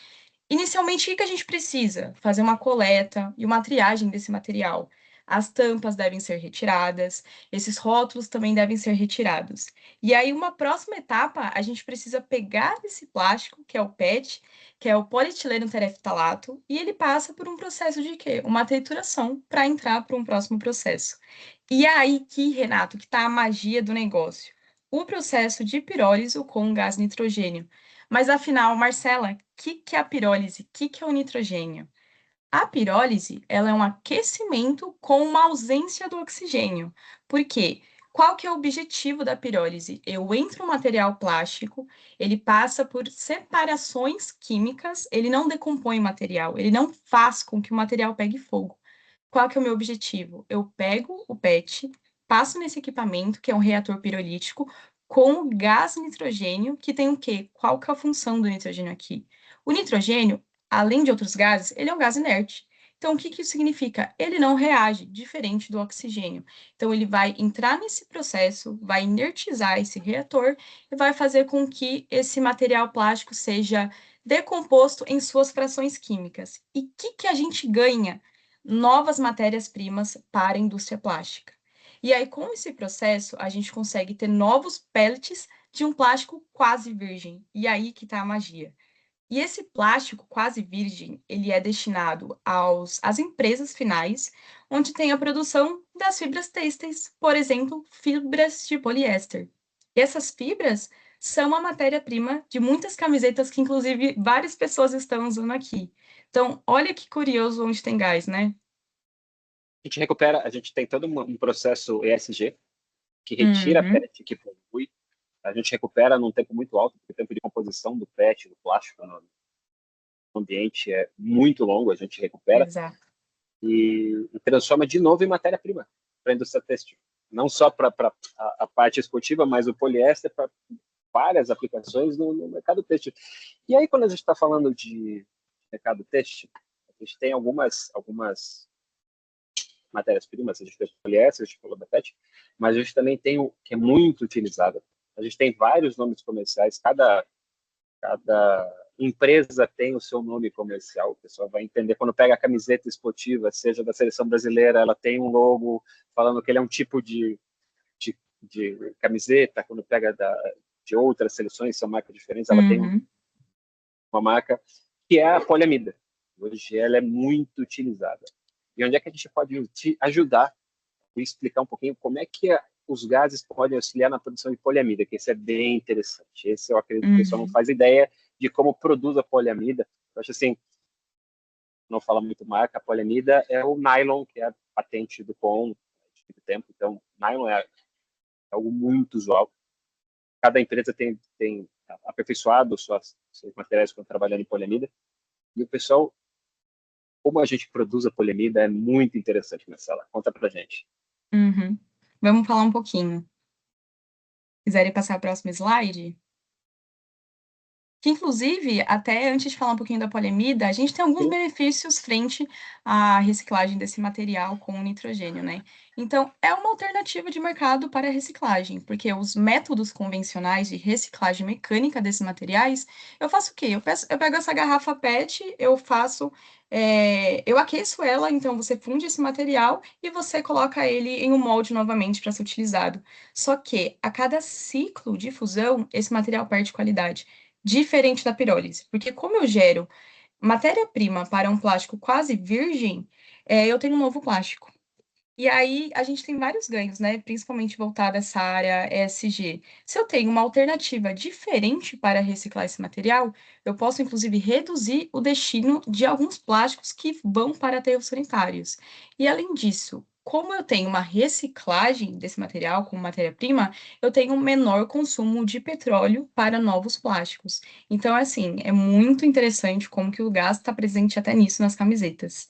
Inicialmente, o que a gente precisa? Fazer uma coleta e uma triagem desse material. As tampas devem ser retiradas, esses rótulos também devem ser retirados. E aí, uma próxima etapa, a gente precisa pegar esse plástico, que é o PET, que é o polietileno tereftalato, e ele passa por um processo de quê? Uma trituração para entrar para um próximo processo. E é aí que, Renato, que está a magia do negócio. O processo de pirólise com gás nitrogênio. Mas, afinal, Marcela, o que é a pirólise? O que é o nitrogênio? A pirólise, ela é um aquecimento com uma ausência do oxigênio. Por quê? Qual que é o objetivo da pirólise? Eu entro um material plástico, ele passa por separações químicas, ele não decompõe o material, ele não faz com que o material pegue fogo. Qual que é o meu objetivo? Eu pego o PET, passo nesse equipamento, que é um reator pirolítico, com gás nitrogênio, que tem o quê? Qual que é a função do nitrogênio aqui? O nitrogênio, além de outros gases, ele é um gás inerte. Então, o que isso significa? Ele não reage, diferente do oxigênio. Então, ele vai entrar nesse processo, vai inertizar esse reator e vai fazer com que esse material plástico seja decomposto em suas frações químicas. E o que a gente ganha novas matérias-primas para a indústria plástica. E aí, com esse processo, a gente consegue ter novos pellets de um plástico quase virgem. E aí que está a magia. E esse plástico quase virgem, ele é destinado às empresas finais, onde tem a produção das fibras têxteis, por exemplo, fibras de poliéster. E essas fibras são a matéria-prima de muitas camisetas que, inclusive, várias pessoas estão usando aqui. Então, olha que curioso onde tem gás, né? A gente recupera, a gente tem todo um processo ESG que retira Uhum. PET, que polui. A gente recupera num tempo muito alto, porque o tempo de composição do PET, do plástico no ambiente é muito longo, a gente recupera Exato. e transforma de novo em matéria-prima para a indústria têxtil. Não só para a parte esportiva, mas o poliéster para várias aplicações no mercado têxtil. E aí, quando a gente está falando de mercado têxtil, a gente tem algumas matérias-primas, a gente tem poliéster, a gente falou da PET, mas a gente também tem o que é muito utilizado. A gente tem vários nomes comerciais, cada empresa tem o seu nome comercial, o pessoal vai entender. Quando pega a camiseta esportiva, seja da seleção brasileira, ela tem um logo falando que ele é um tipo de camiseta. Quando pega de outras seleções, são marcas diferentes, ela tem uma marca que é a poliamida. Hoje ela é muito utilizada. E onde é que a gente pode ajudar e explicar um pouquinho como é que os gases podem auxiliar na produção de poliamida, que isso é bem interessante. Esse eu acredito que o pessoal não faz ideia de como produz a poliamida. Eu acho assim, não fala muito marca, a poliamida é o nylon, que é a patente do POM de muito tempo. Então, nylon é algo muito usual. Cada empresa tem aperfeiçoado seus materiais quando trabalhando em poliamida. E o pessoal, como a gente produz a poliamida, é muito interessante nessa sala. Conta pra gente. Vamos falar um pouquinho. Quiserem passar a próxima slide? Que, inclusive, até antes de falar um pouquinho da poliamida, a gente tem alguns benefícios frente à reciclagem desse material com o nitrogênio, né? Então, é uma alternativa de mercado para a reciclagem, porque os métodos convencionais de reciclagem mecânica desses materiais, eu faço o quê? Eu pego essa garrafa PET, eu aqueço ela, então você funde esse material e você coloca ele em um molde novamente para ser utilizado. Só que, a cada ciclo de fusão, esse material perde qualidade. Diferente da pirólise, porque como eu gero matéria-prima para um plástico quase virgem, eu tenho um novo plástico. E aí a gente tem vários ganhos, né? Principalmente voltado a essa área ESG. Se eu tenho uma alternativa diferente para reciclar esse material, eu posso, inclusive, reduzir o destino de alguns plásticos que vão para aterros sanitários. E além disso, como eu tenho uma reciclagem desse material como matéria-prima, eu tenho um menor consumo de petróleo para novos plásticos. Então, assim, é muito interessante como que o gás está presente até nisso nas camisetas.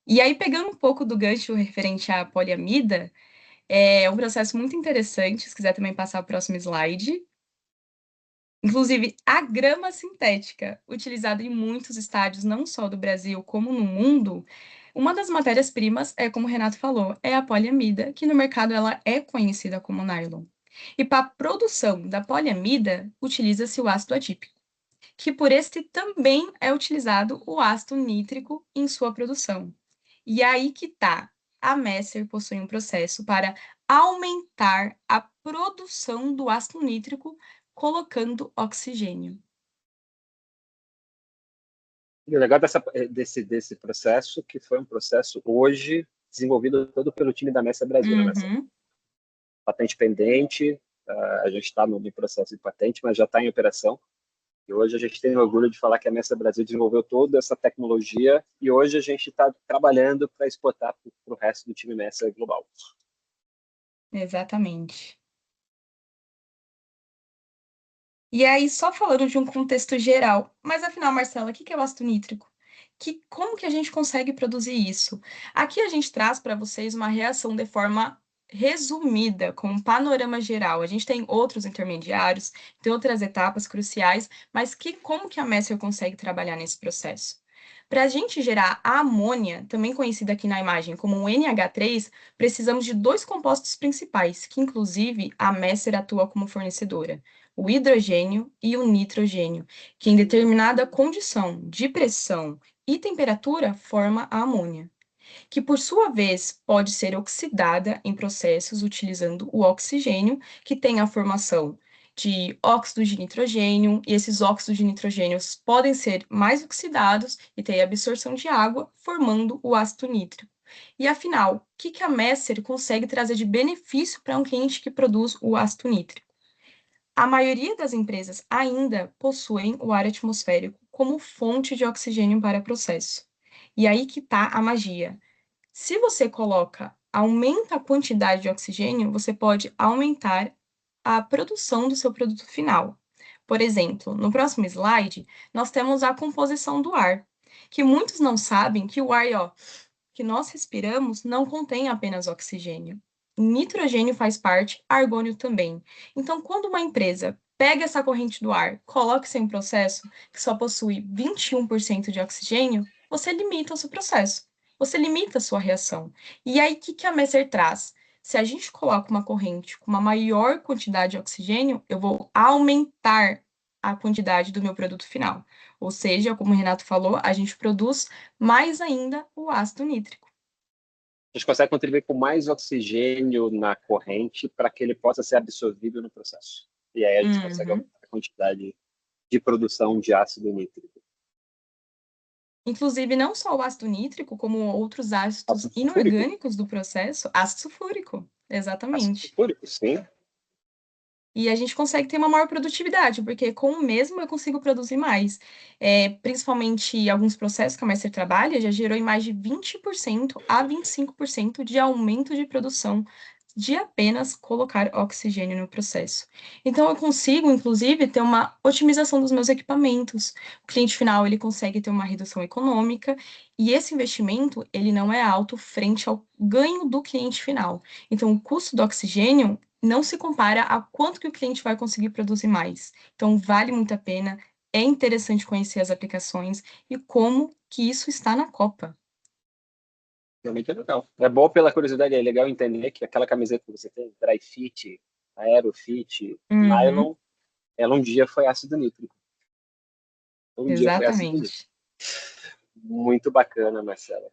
E aí, pegando um pouco do gancho referente à poliamida, é um processo muito interessante, se quiser também passar o próximo slide. Inclusive, a grama sintética, utilizada em muitos estádios, não só do Brasil, como no mundo, uma das matérias-primas, como o Renato falou, é a poliamida, que no mercado ela é conhecida como nylon. E para a produção da poliamida, utiliza-se o ácido adípico, que por este também é utilizado o ácido nítrico em sua produção. E aí que tá. A Messer possui um processo para aumentar a produção do ácido nítrico colocando oxigênio. E o legal desse processo, que foi um processo hoje desenvolvido todo pelo time da Messer Brasil, né, Messer? Patente pendente, a gente está no processo de patente, mas já está em operação. E hoje a gente tem orgulho de falar que a Messer Brasil desenvolveu toda essa tecnologia e hoje a gente está trabalhando para exportar para o resto do time Messer global. Exatamente. E aí, só falando de um contexto geral, mas afinal, Marcela, o que é o ácido nítrico? Como que a gente consegue produzir isso? Aqui a gente traz para vocês uma reação de forma resumida, com um panorama geral. A gente tem outros intermediários, tem outras etapas cruciais, mas como que a Messer consegue trabalhar nesse processo? Para a gente gerar a amônia, também conhecida aqui na imagem como o NH3, precisamos de dois compostos principais, que inclusive a Messer atua como fornecedora: o hidrogênio e o nitrogênio, que em determinada condição de pressão e temperatura forma a amônia. que por sua vez pode ser oxidada em processos utilizando o oxigênio, que tem a formação de óxido de nitrogênio, e esses óxidos de nitrogênio podem ser mais oxidados e ter absorção de água, formando o ácido nítrico. E afinal, o que a Messer consegue trazer de benefício para um cliente que produz o ácido nítrico? A maioria das empresas ainda possuem o ar atmosférico como fonte de oxigênio para processo. E aí que está a magia. Se você aumenta a quantidade de oxigênio, você pode aumentar a produção do seu produto final. Por exemplo, no próximo slide, nós temos a composição do ar, que muitos não sabem que o ar, que nós respiramos não contém apenas oxigênio. Nitrogênio faz parte, argônio também. Então, quando uma empresa pega essa corrente do ar, coloca isso em um processo que só possui 21% de oxigênio, você limita o seu processo, você limita a sua reação. E aí, o que a Messer traz? Se a gente coloca uma corrente com uma maior quantidade de oxigênio, eu vou aumentar a quantidade do meu produto final. Ou seja, como o Renato falou, a gente produz mais ainda o ácido nítrico. A gente consegue contribuir com mais oxigênio na corrente para que ele possa ser absorvido no processo. E aí a gente consegue aumentar a quantidade de produção de ácido nítrico. Inclusive, não só o ácido nítrico, como outros ácidos inorgânicos do processo, ácido sulfúrico, exatamente. Ácido sulfúrico, sim. E a gente consegue ter uma maior produtividade, porque com o mesmo eu consigo produzir mais. Principalmente alguns processos que a Messer trabalha, já gerou em mais de 20% a 25% de aumento de produção de apenas colocar oxigênio no processo. Então, eu consigo, inclusive, ter uma otimização dos meus equipamentos. O cliente final, ele consegue ter uma redução econômica, e esse investimento, ele não é alto frente ao ganho do cliente final. Então, o custo do oxigênio não se compara a quanto que o cliente vai conseguir produzir mais. Então, vale muito a pena, é interessante conhecer as aplicações e como que isso está na Copa. Realmente é legal. É bom pela curiosidade, é legal entender que aquela camiseta que você tem, dry fit, aerofit, nylon, ela um dia foi ácido nítrico. Dia foi ácido nítrico. Muito bacana, Marcela.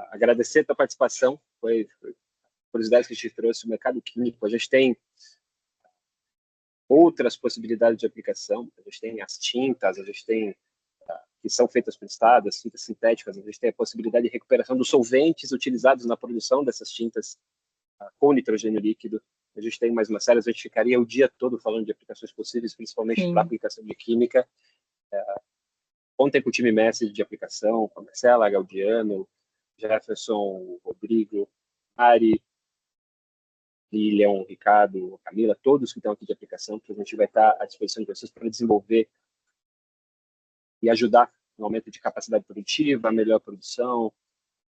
Agradecer a tua participação, foi curiosidade que te trouxe o mercado químico. A gente tem outras possibilidades de aplicação, a gente tem as tintas, a gente tem que são feitas por estados, tintas sintéticas, a gente tem a possibilidade de recuperação dos solventes utilizados na produção dessas tintas com nitrogênio líquido. A gente tem mais uma série, a gente ficaria o dia todo falando de aplicações possíveis, principalmente para aplicação de química. Contem com o time mestre de aplicação, com a Marcela, Gaudiano, Jefferson, Rodrigo, Ari, Lilian, Ricardo, Camila, todos que estão aqui de aplicação, que a gente vai estar à disposição de vocês para desenvolver e ajudar no aumento de capacidade produtiva, melhor produção,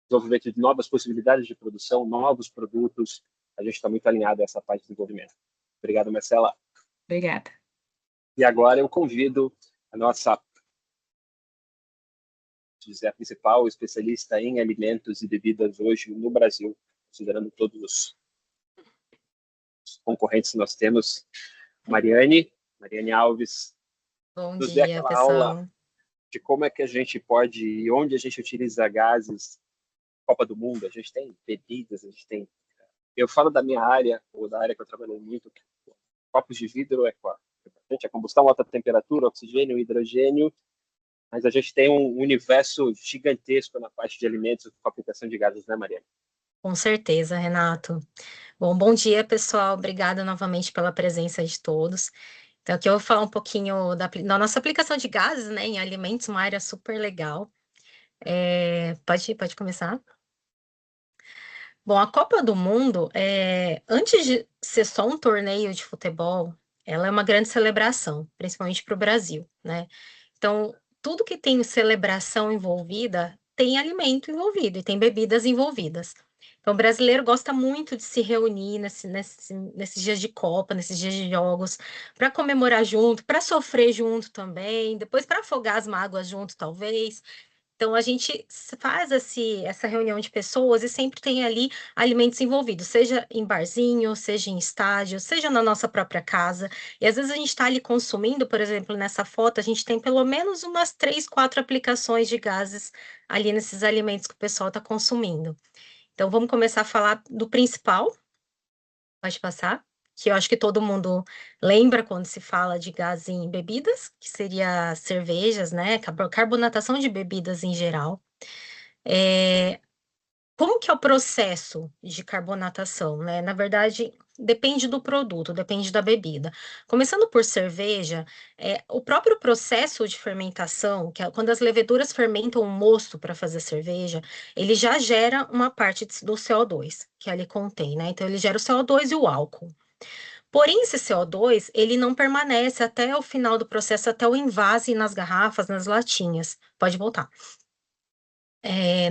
desenvolvimento de novas possibilidades de produção, novos produtos. A gente está muito alinhado a essa parte de desenvolvimento. Obrigado, Marcela. Obrigada. E agora eu convido a nossa a principal especialista em alimentos e bebidas hoje no Brasil, considerando todos os concorrentes que nós temos, Mariane Alves. Bom nos dia, dê aquela pessoal. aula de como é que a gente pode e onde a gente utiliza gases. Copa do Mundo, a gente tem bebidas, a gente tem... Eu falo da minha área, ou da área que eu trabalhei muito, copos de vidro é combustão, alta temperatura, oxigênio, hidrogênio, mas a gente tem um universo gigantesco na parte de alimentos com aplicação de gases, né, Mariane? Com certeza, Renato. Bom dia, pessoal. Obrigada novamente pela presença de todos. Então, aqui eu vou falar um pouquinho da nossa aplicação de gases, né, em alimentos, uma área super legal. Pode começar? Bom, a Copa do Mundo, antes de ser só um torneio de futebol, ela é uma grande celebração, principalmente para o Brasil, né? Então, tudo que tem celebração envolvida, tem alimento envolvido e tem bebidas envolvidas. Então, o brasileiro gosta muito de se reunir nesses dias de Copa, nesses dias de jogos, para comemorar junto, para sofrer junto também, depois para afogar as mágoas junto, talvez. Então, a gente faz essa reunião de pessoas e sempre tem ali alimentos envolvidos, seja em barzinho, seja em estádio, seja na nossa própria casa. E às vezes a gente está ali consumindo, por exemplo, nessa foto, a gente tem pelo menos umas 3, 4 aplicações de gases ali nesses alimentos que o pessoal está consumindo. Então, vamos começar a falar do principal. Pode passar. Que eu acho que todo mundo lembra quando se fala de gás em bebidas, que seria cervejas, né? Carbonatação de bebidas em geral. Como que é o processo de carbonatação, né? Na verdade, depende do produto, depende da bebida. Começando por cerveja, o próprio processo de fermentação, que é quando as leveduras fermentam o mosto para fazer cerveja, ele já gera uma parte do CO2 que ali contém, né? Então, ele gera o CO2 e o álcool. Porém, esse CO2, ele não permanece até o final do processo, até o envase nas garrafas, nas latinhas. Pode voltar.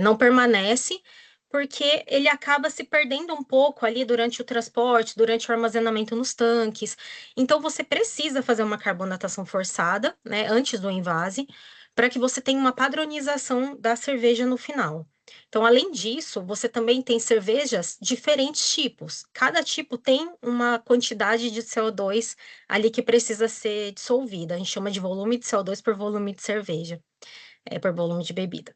Não permanece, porque ele acaba se perdendo um pouco ali durante o transporte, durante o armazenamento nos tanques. Então, você precisa fazer uma carbonatação forçada, né, antes do envase, para que você tenha uma padronização da cerveja no final. Então, além disso, você também tem cervejas diferentes tipos. Cada tipo tem uma quantidade de CO2 ali que precisa ser dissolvida. A gente chama de volume de CO2 por volume de cerveja, por volume de bebida.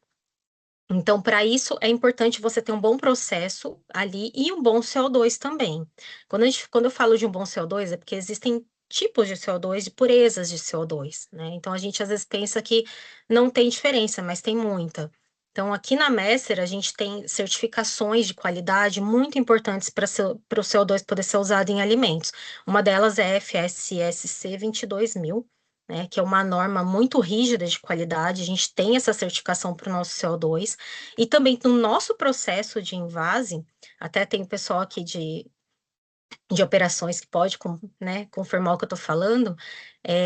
Então, para isso, é importante você ter um bom processo ali e um bom CO2 também. Quando eu falo de um bom CO2, é porque existem tipos de CO2 e purezas de CO2, né? Então, a gente às vezes pensa que não tem diferença, mas tem muita. Então, aqui na Messer, a gente tem certificações de qualidade muito importantes para o CO2 poder ser usado em alimentos. Uma delas é a FSSC 22000, né, que é uma norma muito rígida de qualidade, a gente tem essa certificação para o nosso CO2, e também no nosso processo de envase, até tem o pessoal aqui de operações que pode, né, confirmar o que eu estou falando,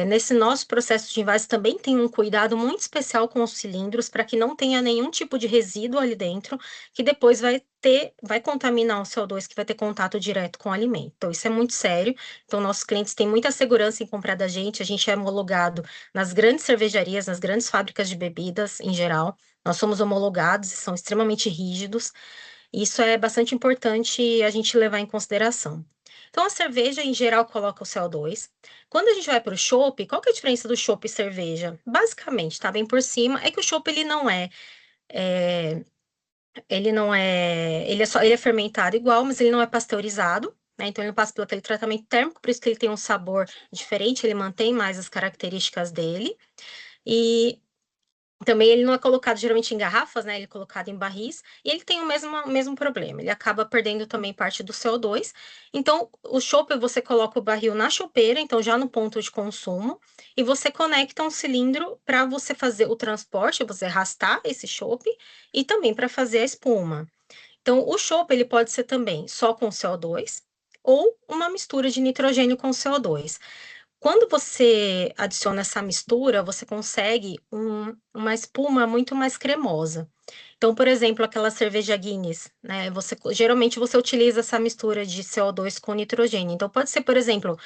nesse nosso processo de envase também tem um cuidado muito especial com os cilindros para que não tenha nenhum tipo de resíduo ali dentro, que depois vai contaminar o CO2 que vai ter contato direto com o alimento. Então, isso é muito sério. Então, nossos clientes têm muita segurança em comprar da gente, a gente é homologado nas grandes cervejarias, nas grandes fábricas de bebidas em geral, nós somos homologados e são extremamente rígidos. Isso é bastante importante a gente levar em consideração. Então, a cerveja, em geral, coloca o CO2. Quando a gente vai para o chopp, qual que é a diferença do chopp e cerveja? Basicamente, tá bem por cima, é que o chopp, ele é fermentado igual, mas ele não é pasteurizado, né? Então, ele não passa pelo aquele tratamento térmico, por isso que ele tem um sabor diferente, ele mantém mais as características dele. E também ele não é colocado geralmente em garrafas, né? Ele é colocado em barris e ele tem o mesmo problema. Ele acaba perdendo também parte do CO2. Então, o chopp, você coloca o barril na chopeira, então já no ponto de consumo, e você conecta um cilindro para você fazer o transporte, você arrastar esse chopp e também para fazer a espuma. Então, o chopp, ele pode ser também só com CO2 ou uma mistura de nitrogênio com CO2. Quando você adiciona essa mistura, você consegue uma espuma muito mais cremosa. Então, por exemplo, aquela cerveja Guinness, né? Geralmente você utiliza essa mistura de CO2 com nitrogênio. Então, pode ser, por exemplo,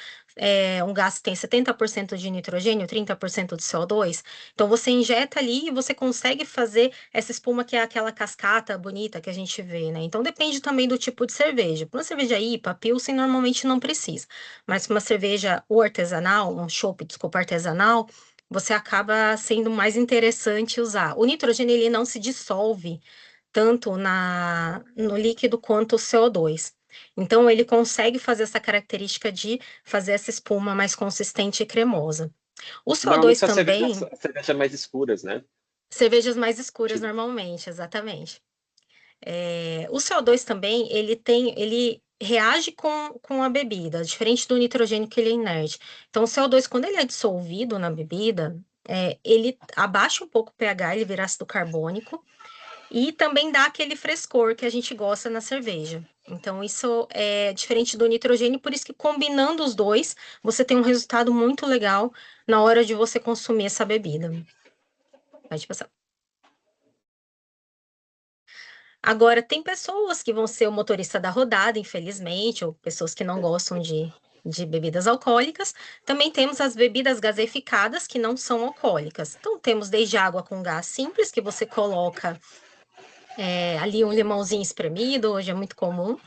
um gás que tem 70% de nitrogênio, 30% de CO2. Então, você injeta ali e você consegue fazer essa espuma que é aquela cascata bonita que a gente vê, né? Então, depende também do tipo de cerveja. Para uma cerveja IPA, Pilsen, normalmente não precisa. Mas para uma cerveja ou artesanal, um chopp, desculpa, artesanal, você acaba sendo mais interessante usar. O nitrogênio, ele não se dissolve tanto no líquido quanto o CO2. Então, ele consegue fazer essa característica de fazer essa espuma mais consistente e cremosa. O CO2 Normalmente são também... cervejas mais escuras, né? Cervejas mais escuras, normalmente, exatamente. O CO2 também, ele reage com a bebida, diferente do nitrogênio que ele é inerte. Então, o CO2, quando ele é dissolvido na bebida, ele abaixa um pouco o pH, ele vira ácido carbônico, e também dá aquele frescor que a gente gosta na cerveja. Então, isso é diferente do nitrogênio, por isso que combinando os dois, você tem um resultado muito legal na hora de você consumir essa bebida. Pode passar. Agora, tem pessoas que vão ser o motorista da rodada, infelizmente, ou pessoas que não gostam de de bebidas alcoólicas. Também temos as bebidas gaseificadas, que não são alcoólicas. Então, temos desde água com gás simples, que você coloca ali um limãozinho espremido, hoje é muito comum.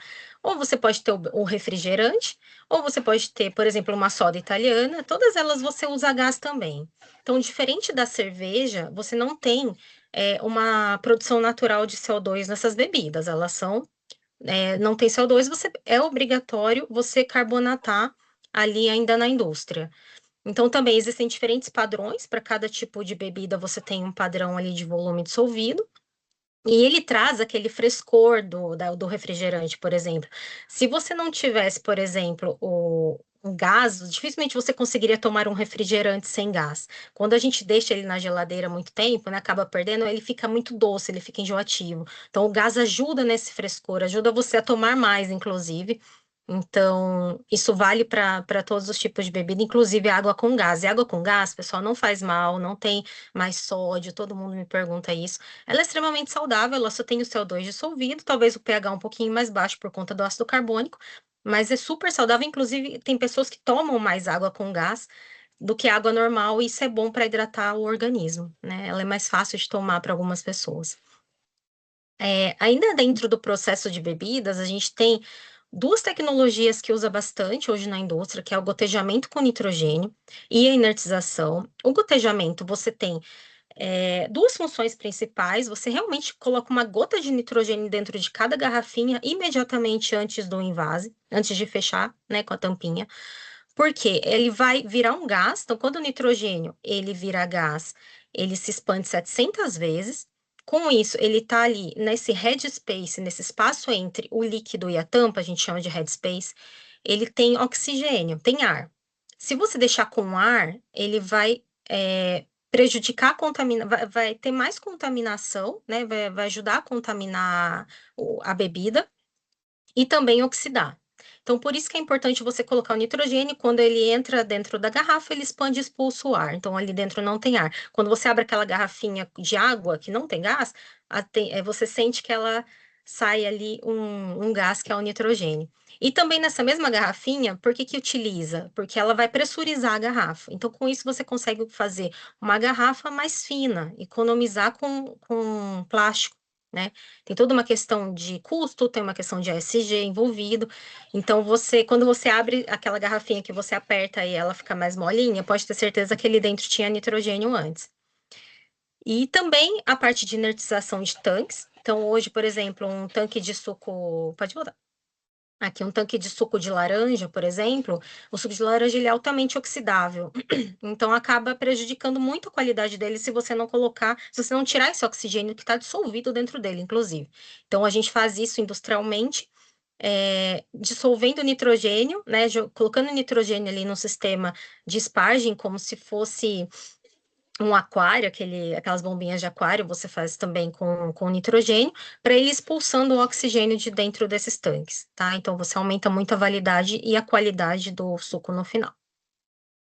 Ou você pode ter o refrigerante, ou você pode ter, por exemplo, uma soda italiana. Todas elas você usa gás também. Então, diferente da cerveja, você não tem uma produção natural de CO2 nessas bebidas. Elas são não tem CO2, é obrigatório você carbonatar ali ainda na indústria. Então, também existem diferentes padrões, para cada tipo de bebida você tem um padrão ali de volume dissolvido, e ele traz aquele frescor do refrigerante, por exemplo. Se você não tivesse, por exemplo, o gás, dificilmente você conseguiria tomar um refrigerante sem gás. Quando a gente deixa ele na geladeira muito tempo, né, acaba perdendo, ele fica muito doce, ele fica enjoativo. Então, o gás ajuda nesse frescor, ajuda você a tomar mais, inclusive. Então, isso vale para todos os tipos de bebida, inclusive água com gás. E água com gás, pessoal, não faz mal, não tem mais sódio, todo mundo me pergunta isso. Ela é extremamente saudável, ela só tem o CO2 dissolvido, talvez o pH um pouquinho mais baixo por conta do ácido carbônico, mas é super saudável. Inclusive, tem pessoas que tomam mais água com gás do que água normal, e isso é bom para hidratar o organismo, né? Ela é mais fácil de tomar para algumas pessoas. Ainda dentro do processo de bebidas, a gente tem duas tecnologias que usa bastante hoje na indústria, que é o gotejamento com nitrogênio e a inertização. O gotejamento, você tem duas funções principais. Você realmente coloca uma gota de nitrogênio dentro de cada garrafinha imediatamente antes do envase, antes de fechar, né, com a tampinha, porque ele vai virar um gás. Então, quando o nitrogênio ele vira gás, ele se expande 700 vezes. Com isso, ele está ali nesse headspace, nesse espaço entre o líquido e a tampa, a gente chama de headspace, ele tem oxigênio, tem ar. Se você deixar com ar, ele vai prejudicar, vai ter mais contaminação, né? Vai ajudar a contaminar a bebida e também oxidar. Então, por isso que é importante você colocar o nitrogênio. Quando ele entra dentro da garrafa, ele expande e expulsa o ar. Então, ali dentro não tem ar. Quando você abre aquela garrafinha de água que não tem gás, você sente que ela sai ali um gás que é o nitrogênio. E também nessa mesma garrafinha, por que utiliza? Porque ela vai pressurizar a garrafa. Então, com isso, você consegue fazer uma garrafa mais fina, economizar com plástico, né? Tem toda uma questão de custo, tem uma questão de ESG envolvido. Então, quando você abre aquela garrafinha que você aperta e ela fica mais molinha, pode ter certeza que ali dentro tinha nitrogênio antes. E também a parte de inertização de tanques. Então, hoje, por exemplo, um tanque de suco... Pode voltar. Aqui, um tanque de suco de laranja, por exemplo, o suco de laranja ele é altamente oxidável. Então, acaba prejudicando muito a qualidade dele se você não tirar esse oxigênio que está dissolvido dentro dele, inclusive. Então, a gente faz isso industrialmente, dissolvendo nitrogênio, né, colocando nitrogênio ali no sistema de espargem, como se fosse um aquário, aquelas bombinhas de aquário, você faz também com nitrogênio, para ir expulsando o oxigênio de dentro desses tanques, tá? Então, você aumenta muito a validade e a qualidade do suco no final.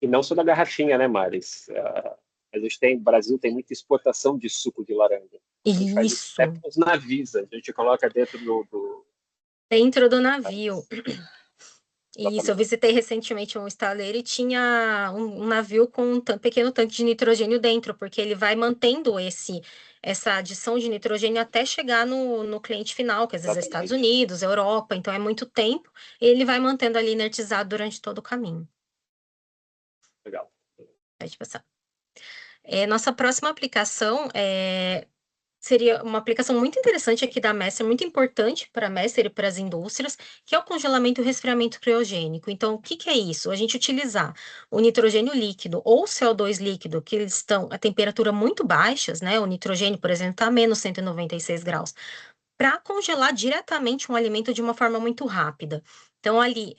E não só da garrafinha, né, Maris? A gente o Brasil tem muita exportação de suco de laranja. Isso. Até os navios, a gente coloca dentro do... Dentro do navio. Isso, eu visitei recentemente um estaleiro e tinha um navio com um pequeno tanque de nitrogênio dentro, porque ele vai mantendo essa adição de nitrogênio até chegar no cliente final, que às vezes é Estados Unidos, Europa, então é muito tempo, e ele vai mantendo ali inertizado durante todo o caminho. Legal. Pode passar. Nossa próxima aplicação seria uma aplicação muito interessante aqui da Messer, muito importante para a Messer e para as indústrias, que é o congelamento e o resfriamento criogênico. Então, o que é isso? A gente utilizar o nitrogênio líquido ou o CO2 líquido, que eles estão a temperatura muito baixas, né? O nitrogênio, por exemplo, está a menos 196 graus, para congelar diretamente um alimento de uma forma muito rápida. Então, ali,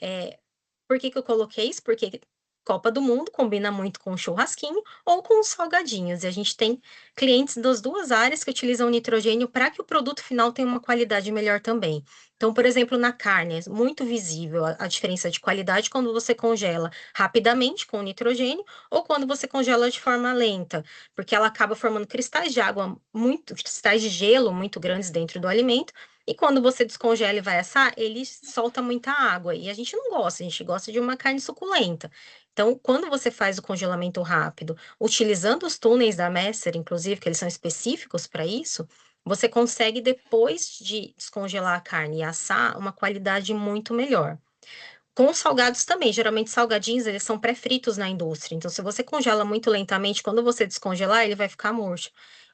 por que eu coloquei isso? Porque Copa do Mundo combina muito com churrasquinho ou com os salgadinhos. E a gente tem clientes das duas áreas que utilizam nitrogênio para que o produto final tenha uma qualidade melhor também. Então, por exemplo, na carne, é muito visível a diferença de qualidade quando você congela rapidamente com nitrogênio ou quando você congela de forma lenta, porque ela acaba formando cristais de água, cristais de gelo muito grandes dentro do alimento, E quando você descongela e vai assar, ele solta muita água. E a gente não gosta, a gente gosta de uma carne suculenta. Então, quando você faz o congelamento rápido, utilizando os túneis da Messer, inclusive, que eles são específicos para isso, você consegue, depois de descongelar a carne e assar, uma qualidade muito melhor. Com os salgados também, geralmente salgadinhos, eles são pré-fritos na indústria. Então, se você congela muito lentamente, quando você descongelar, ele vai ficar murcho.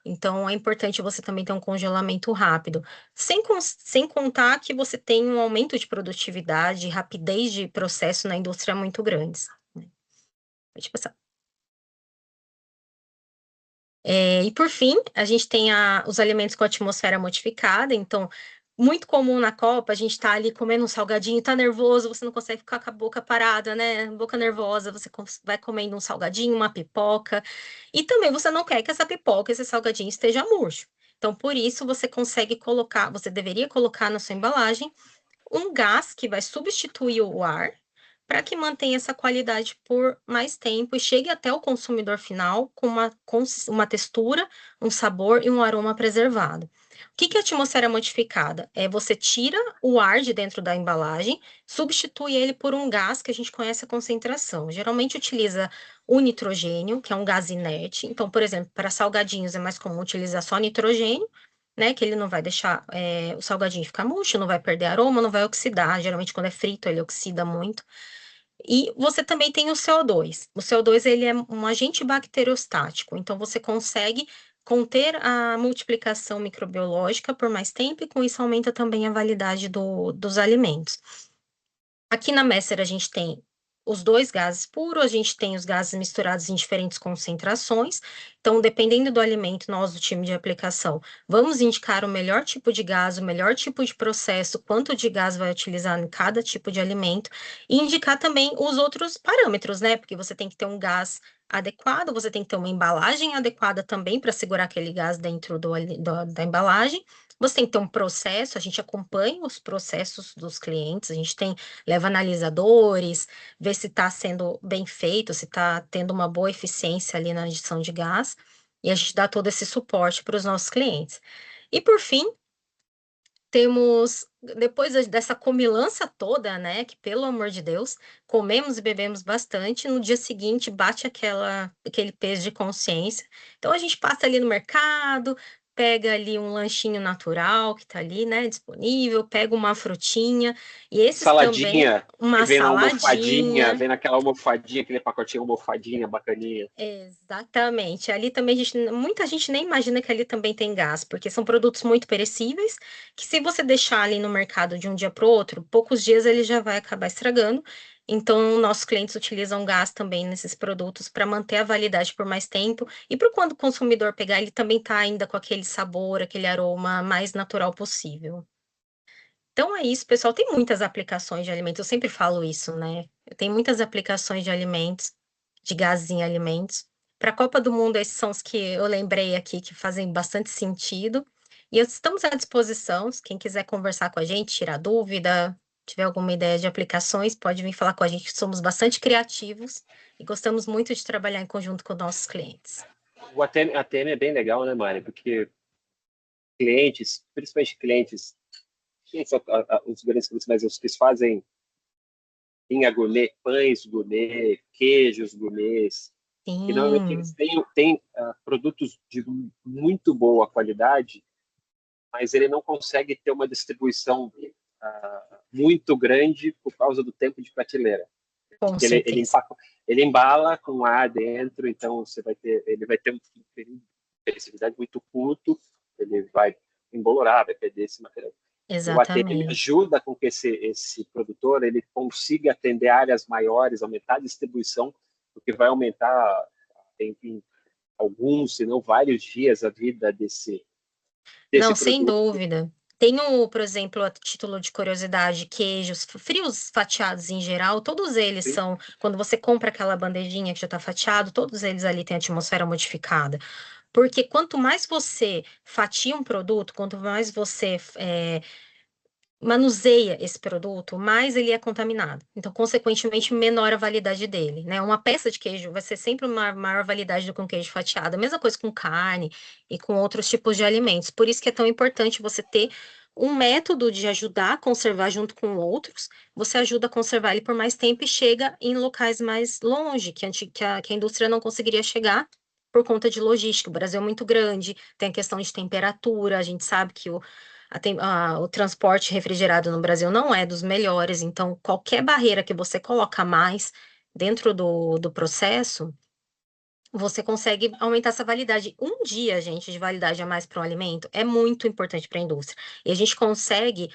Então, é importante você também ter um congelamento rápido. Sem contar que você tem um aumento de produtividade, rapidez de processo na indústria muito grandes. Pode passar. E por fim, a gente tem os alimentos com atmosfera modificada. Então, muito comum na Copa, a gente tá ali comendo um salgadinho, tá nervoso, você não consegue ficar com a boca parada, né? Boca nervosa, você vai comendo um salgadinho, uma pipoca. E também você não quer que essa pipoca, esse salgadinho esteja murcho. Então, por isso, você deveria colocar na sua embalagem um gás que vai substituir o ar, para que mantenha essa qualidade por mais tempo e chegue até o consumidor final com uma textura, um sabor e um aroma preservado. O que é atmosfera modificada? Você tira o ar de dentro da embalagem, substitui ele por um gás que a gente conhece a concentração. Geralmente utiliza o nitrogênio, que é um gás inerte. Então, por exemplo, para salgadinhos é mais comum utilizar só nitrogênio, né, que ele não vai deixar o salgadinho ficar murcho, não vai perder aroma, não vai oxidar. Geralmente, quando é frito, ele oxida muito. E você também tem o CO2. O CO2 ele é um agente bacteriostático, então você consegue conter a multiplicação microbiológica por mais tempo e com isso aumenta também a validade dos alimentos. Aqui na Messer a gente tem os dois gases puros, a gente tem os gases misturados em diferentes concentrações. Então, dependendo do alimento, nós do time de aplicação, vamos indicar o melhor tipo de gás, o melhor tipo de processo, quanto de gás vai utilizar em cada tipo de alimento, e indicar também os outros parâmetros, né? Porque você tem que ter um gás adequado, você tem que ter uma embalagem adequada também para segurar aquele gás dentro da embalagem. Você tem que ter um processo, a gente acompanha os processos dos clientes, a gente leva analisadores, vê se está sendo bem feito, se está tendo uma boa eficiência ali na adição de gás, e a gente dá todo esse suporte para os nossos clientes. E por fim, depois dessa comilança toda, né, que pelo amor de Deus, comemos e bebemos bastante, no dia seguinte bate aquele peso de consciência. Então a gente passa ali no mercado, pega ali um lanchinho natural que tá ali, né, disponível, pega uma frutinha, e esses saladinha, também, uma vem saladinha. Vem naquela almofadinha, aquele pacotinho almofadinha bacaninha. Exatamente. Ali também muita gente nem imagina que ali também tem gás, porque são produtos muito perecíveis, que se você deixar ali no mercado de um dia para o outro, poucos dias ele já vai acabar estragando. Então, nossos clientes utilizam gás também nesses produtos para manter a validade por mais tempo e para quando o consumidor pegar, ele também está ainda com aquele sabor, aquele aroma mais natural possível. Então é isso, pessoal. Tem muitas aplicações de alimentos, eu sempre falo isso, né? Tem muitas aplicações de alimentos, de gases em alimentos. Para a Copa do Mundo, esses são os que eu lembrei aqui que fazem bastante sentido. E estamos à disposição, se quem quiser conversar com a gente, tirar dúvida, tiver alguma ideia de aplicações, pode vir falar com a gente, somos bastante criativos e gostamos muito de trabalhar em conjunto com nossos clientes. O ATM é bem legal, né, Mari? Porque clientes, principalmente clientes, os grandes clientes, mas os que fazem linha gourmet, pães gourmet, queijos gourmets, Sim. que normalmente eles têm produtos de muito boa qualidade, mas ele não consegue ter uma distribuição muito grande por causa do tempo de prateleira. Ele embala com ar dentro, então ele vai ter um período de perecibilidade muito curto, ele vai embolorar, vai perder esse material. Exatamente. O ATM ajuda com que esse produtor ele consiga atender áreas maiores, aumentar a distribuição, porque vai aumentar em alguns, se não vários dias a vida desse Não, produto. sem dúvida. Tenho, por exemplo, a título de curiosidade, queijos, frios fatiados em geral, todos eles são, quando você compra aquela bandejinha que já está fatiado, todos eles ali têm atmosfera modificada. Porque quanto mais você fatia um produto, quanto mais você manuseia esse produto, mais ele é contaminado. Então, consequentemente, menor a validade dele, né? Uma peça de queijo vai ser sempre uma maior validade do que um queijo fatiado. A mesma coisa com carne e com outros tipos de alimentos. Por isso que é tão importante você ter um método de ajudar a conservar junto com outros, você ajuda a conservar ele por mais tempo e chega em locais mais longe, que a indústria não conseguiria chegar por conta de logística. O Brasil é muito grande, tem a questão de temperatura, a gente sabe que o transporte refrigerado no Brasil não é dos melhores, então qualquer barreira que você coloca a mais dentro do processo, você consegue aumentar essa validade. Um dia, gente, de validade a mais para um alimento é muito importante para a indústria. E a gente consegue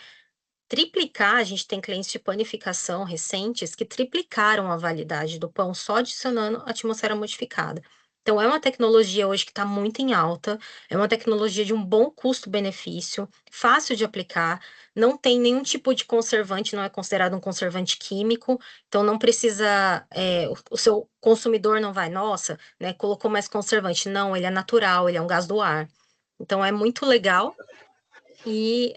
triplicar, a gente tem clientes de panificação recentes que triplicaram a validade do pão só adicionando atmosfera modificada. Então, é uma tecnologia hoje que está muito em alta, é uma tecnologia de um bom custo-benefício, fácil de aplicar, não tem nenhum tipo de conservante, não é considerado um conservante químico, então não precisa, o seu consumidor não vai, nossa, né, colocou mais conservante. Não, ele é natural, ele é um gás do ar. Então, é muito legal e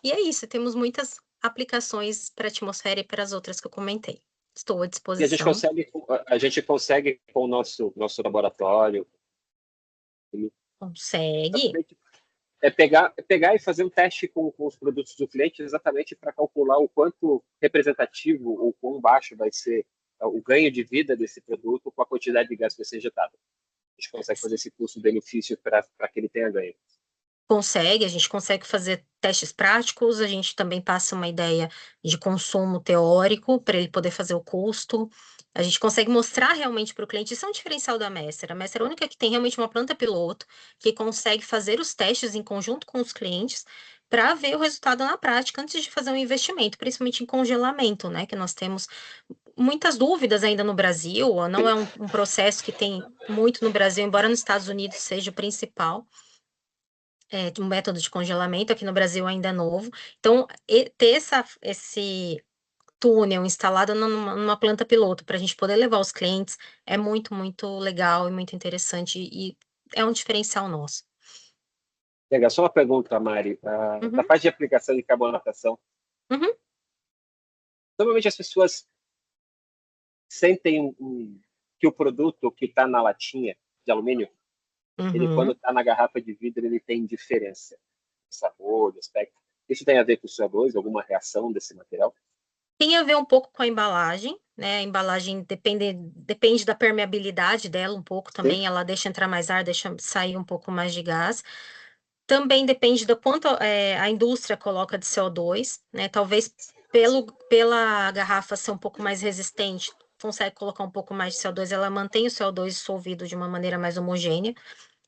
é isso, temos muitas aplicações para a atmosfera e para as outras que eu comentei. Estou à E disposição. a gente consegue com o nosso laboratório Consegue? pegar e fazer um teste com os produtos do cliente exatamente para calcular o quanto representativo ou quão baixo vai ser o ganho de vida desse produto com a quantidade de gás que vai ser injetado. A gente consegue fazer esse custo-benefício para que ele tenha ganho. Consegue, a gente consegue fazer testes práticos, a gente também passa uma ideia de consumo teórico para ele poder fazer o custo. A gente consegue mostrar realmente para o cliente, isso é um diferencial da Messer. A Messer é a única que tem realmente uma planta piloto, que consegue fazer os testes em conjunto com os clientes para ver o resultado na prática antes de fazer um investimento, principalmente em congelamento, né? Que nós temos muitas dúvidas ainda no Brasil, não é um processo que tem muito no Brasil, embora nos Estados Unidos seja o principal. Um método de congelamento, aqui no Brasil ainda é novo. Então, ter esse túnel instalado numa planta piloto para a gente poder levar os clientes é muito, muito legal e muito interessante e é um diferencial nosso. Legal, só uma pergunta, Mari. Na parte de aplicação de carbonatação, normalmente as pessoas sentem que o produto que está na latinha de alumínio, ele quando está na garrafa de vidro, ele tem diferença de sabor, de aspecto. Isso tem a ver com o CO2, alguma reação desse material? Tem a ver um pouco com a embalagem, né? A embalagem depende da permeabilidade dela um pouco também. Sim. Ela deixa entrar mais ar, deixa sair um pouco mais de gás. Também depende do quanto a indústria coloca de CO2, né? Talvez pela garrafa ser um pouco mais resistente, consegue colocar um pouco mais de CO2, ela mantém o CO2 dissolvido de uma maneira mais homogênea.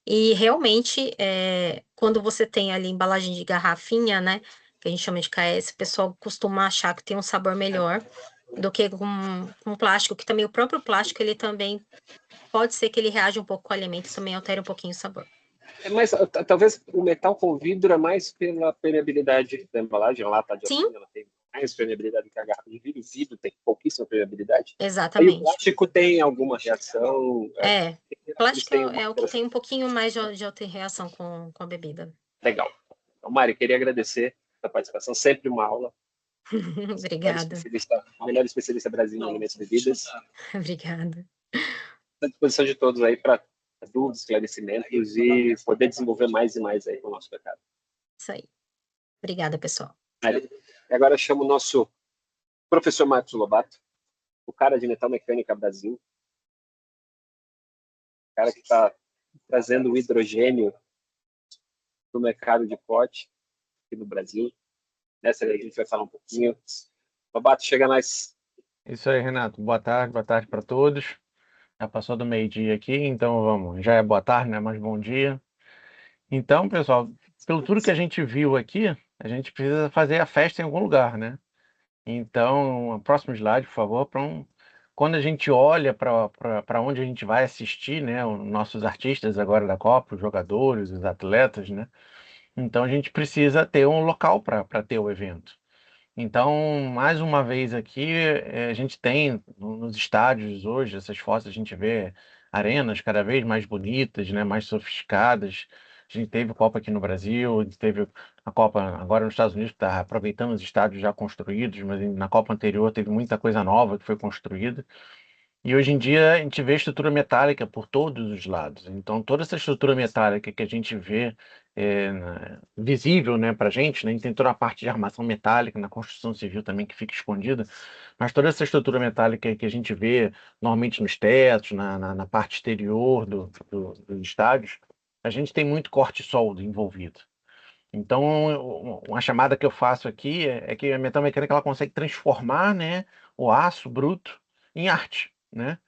E realmente, quando você tem ali embalagem de garrafinha, né, que a gente chama de KS, o pessoal costuma achar que tem um sabor melhor do que com plástico, que também o próprio plástico, ele também pode ser que ele reaja um pouco com o alimento e também altere um pouquinho o sabor. Mas talvez o metal com vidro é mais pela permeabilidade da embalagem, a lata de alumínio, ela tem mais permeabilidade que a garrafa de vidro, o vidro tem pouquíssima permeabilidade. Exatamente. E o plástico tem alguma reação? Plástico é o que tem um pouquinho mais de reação com a bebida. Legal. Então, Mari, queria agradecer a participação, sempre uma aula. Obrigada. Melhor especialista brasileira em alimentos e bebidas. Obrigada. À disposição de todos aí para dúvidas, esclarecimentos e poder desenvolver mais e mais aí com o nosso mercado. Isso aí. Obrigada, pessoal. E agora eu chamo o nosso professor Marcos Lobato, o cara de Metal Mecânica Brasil, o cara que está trazendo o hidrogênio para o mercado de pote aqui no Brasil. Nessa aí a gente vai falar um pouquinho. Lobato, chega mais. Isso aí, Renato. Boa tarde para todos. Já passou do meio-dia aqui, então vamos. Já é boa tarde, né? Mas bom dia. Então, pessoal, pelo tudo que a gente viu aqui, a gente precisa fazer a festa em algum lugar, né? Então, próximo slide, por favor. Quando a gente olha para onde a gente vai assistir, né? Os nossos artistas agora da Copa, os jogadores, os atletas, né? Então, a gente precisa ter um local para ter o evento. Então, mais uma vez aqui, a gente tem nos estádios hoje, essas fotos, a gente vê arenas cada vez mais bonitas, né, mais sofisticadas. A gente teve Copa aqui no Brasil, a gente teve a Copa agora nos Estados Unidos, que está aproveitando os estádios já construídos, mas na Copa anterior teve muita coisa nova que foi construída. E hoje em dia a gente vê estrutura metálica por todos os lados. Então, toda essa estrutura metálica que a gente vê visível, né, para a gente, né, a gente tem toda a parte de armação metálica na construção civil também que fica escondida, mas toda essa estrutura metálica que a gente vê normalmente nos tetos, na parte exterior dos estádios, a gente tem muito corte-solda envolvido. Então, uma chamada que eu faço aqui é que a metal mecânica ela consegue transformar, né, o aço bruto em arte, né?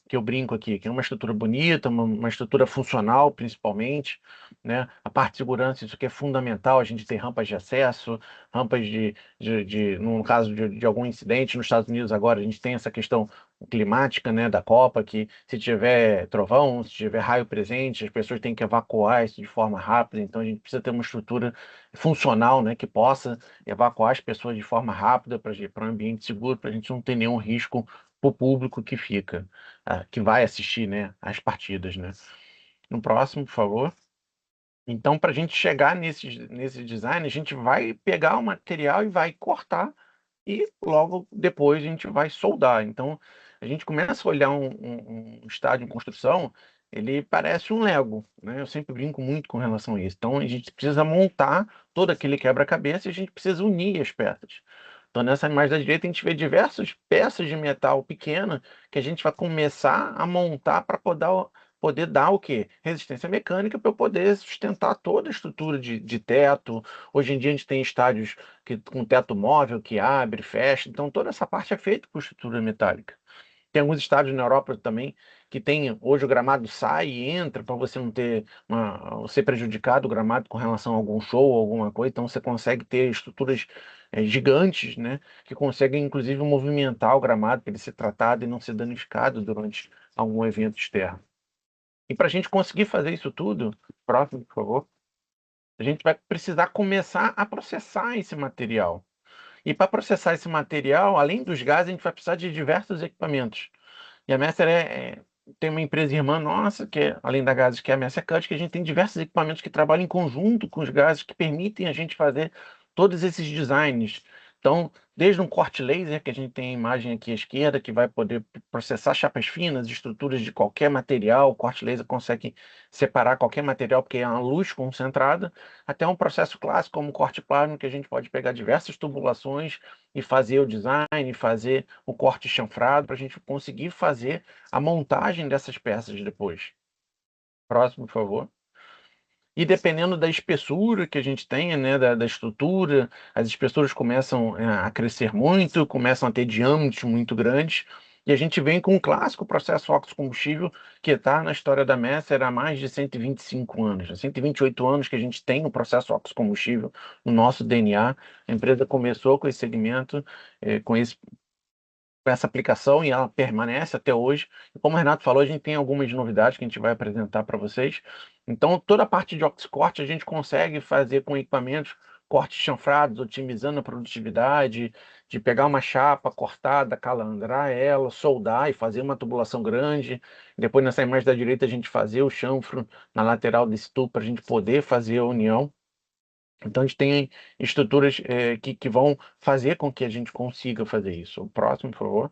Que eu brinco aqui, que é uma estrutura bonita, uma estrutura funcional, principalmente, né? A parte de segurança, isso aqui é fundamental. A gente tem rampas de acesso, rampas no caso de algum incidente nos Estados Unidos agora, a gente tem essa questão climática, né, da Copa, que se tiver trovão, se tiver raio presente, as pessoas têm que evacuar isso de forma rápida. Então a gente precisa ter uma estrutura funcional, né, que possa evacuar as pessoas de forma rápida para um ambiente seguro, para a gente não ter nenhum risco para o público que fica, que vai assistir, né, as partidas, né. No próximo, por favor. Então, para a gente chegar nesse design, a gente vai pegar o material e vai cortar e logo depois a gente vai soldar. Então, a gente começa a olhar um estádio em construção, ele parece um Lego, né? Eu sempre brinco muito com relação a isso. Então, a gente precisa montar todo aquele quebra-cabeça e a gente precisa unir as peças. Então, nessa imagem da direita, a gente vê diversas peças de metal pequena que a gente vai começar a montar para poder dar o quê? Resistência mecânica para eu poder sustentar toda a estrutura de teto. Hoje em dia a gente tem estádios com teto móvel que abre, fecha, então toda essa parte é feita com estrutura metálica. Tem alguns estádios na Europa também que tem, hoje o gramado sai e entra para você não ter ser prejudicado o gramado com relação a algum show ou alguma coisa, então você consegue ter estruturas gigantes, né, que conseguem inclusive movimentar o gramado para ele ser tratado e não ser danificado durante algum evento externo. E para a gente conseguir fazer isso tudo, próximo, por favor, a gente vai precisar começar a processar esse material. E para processar esse material, além dos gases, a gente vai precisar de diversos equipamentos. E a Messer tem uma empresa irmã nossa, que é, além da Gases, que é a Messer Cut, que a gente tem diversos equipamentos que trabalham em conjunto com os gases, que permitem a gente fazer todos esses designs. Então, desde um corte laser, que a gente tem a imagem aqui à esquerda, que vai poder processar chapas finas, estruturas de qualquer material, o corte laser consegue separar qualquer material, porque é uma luz concentrada, até um processo clássico, como o corte plano, que a gente pode pegar diversas tubulações e fazer o design, fazer o corte chanfrado, para a gente conseguir fazer a montagem dessas peças depois. Próximo, por favor. E dependendo da espessura que a gente tenha, né, da estrutura, as espessuras começam a crescer muito, começam a ter diâmetros muito grandes, e a gente vem com um clássico processo óxido-combustível que está na história da Messer há mais de 125 anos, 128 anos que a gente tem o processo óxido-combustível no nosso DNA. A empresa começou com esse segmento, com essa aplicação, e ela permanece até hoje. E como o Renato falou, a gente tem algumas novidades que a gente vai apresentar para vocês. Então, toda a parte de oxicorte a gente consegue fazer com equipamentos, cortes chanfrados, otimizando a produtividade, de pegar uma chapa cortada, calandrar ela, soldar e fazer uma tubulação grande. Depois, nessa imagem da direita, a gente fazer o chanfro na lateral desse tubo para a gente poder fazer a união. Então, a gente tem estruturas que vão fazer com que a gente consiga fazer isso. O próximo, por favor.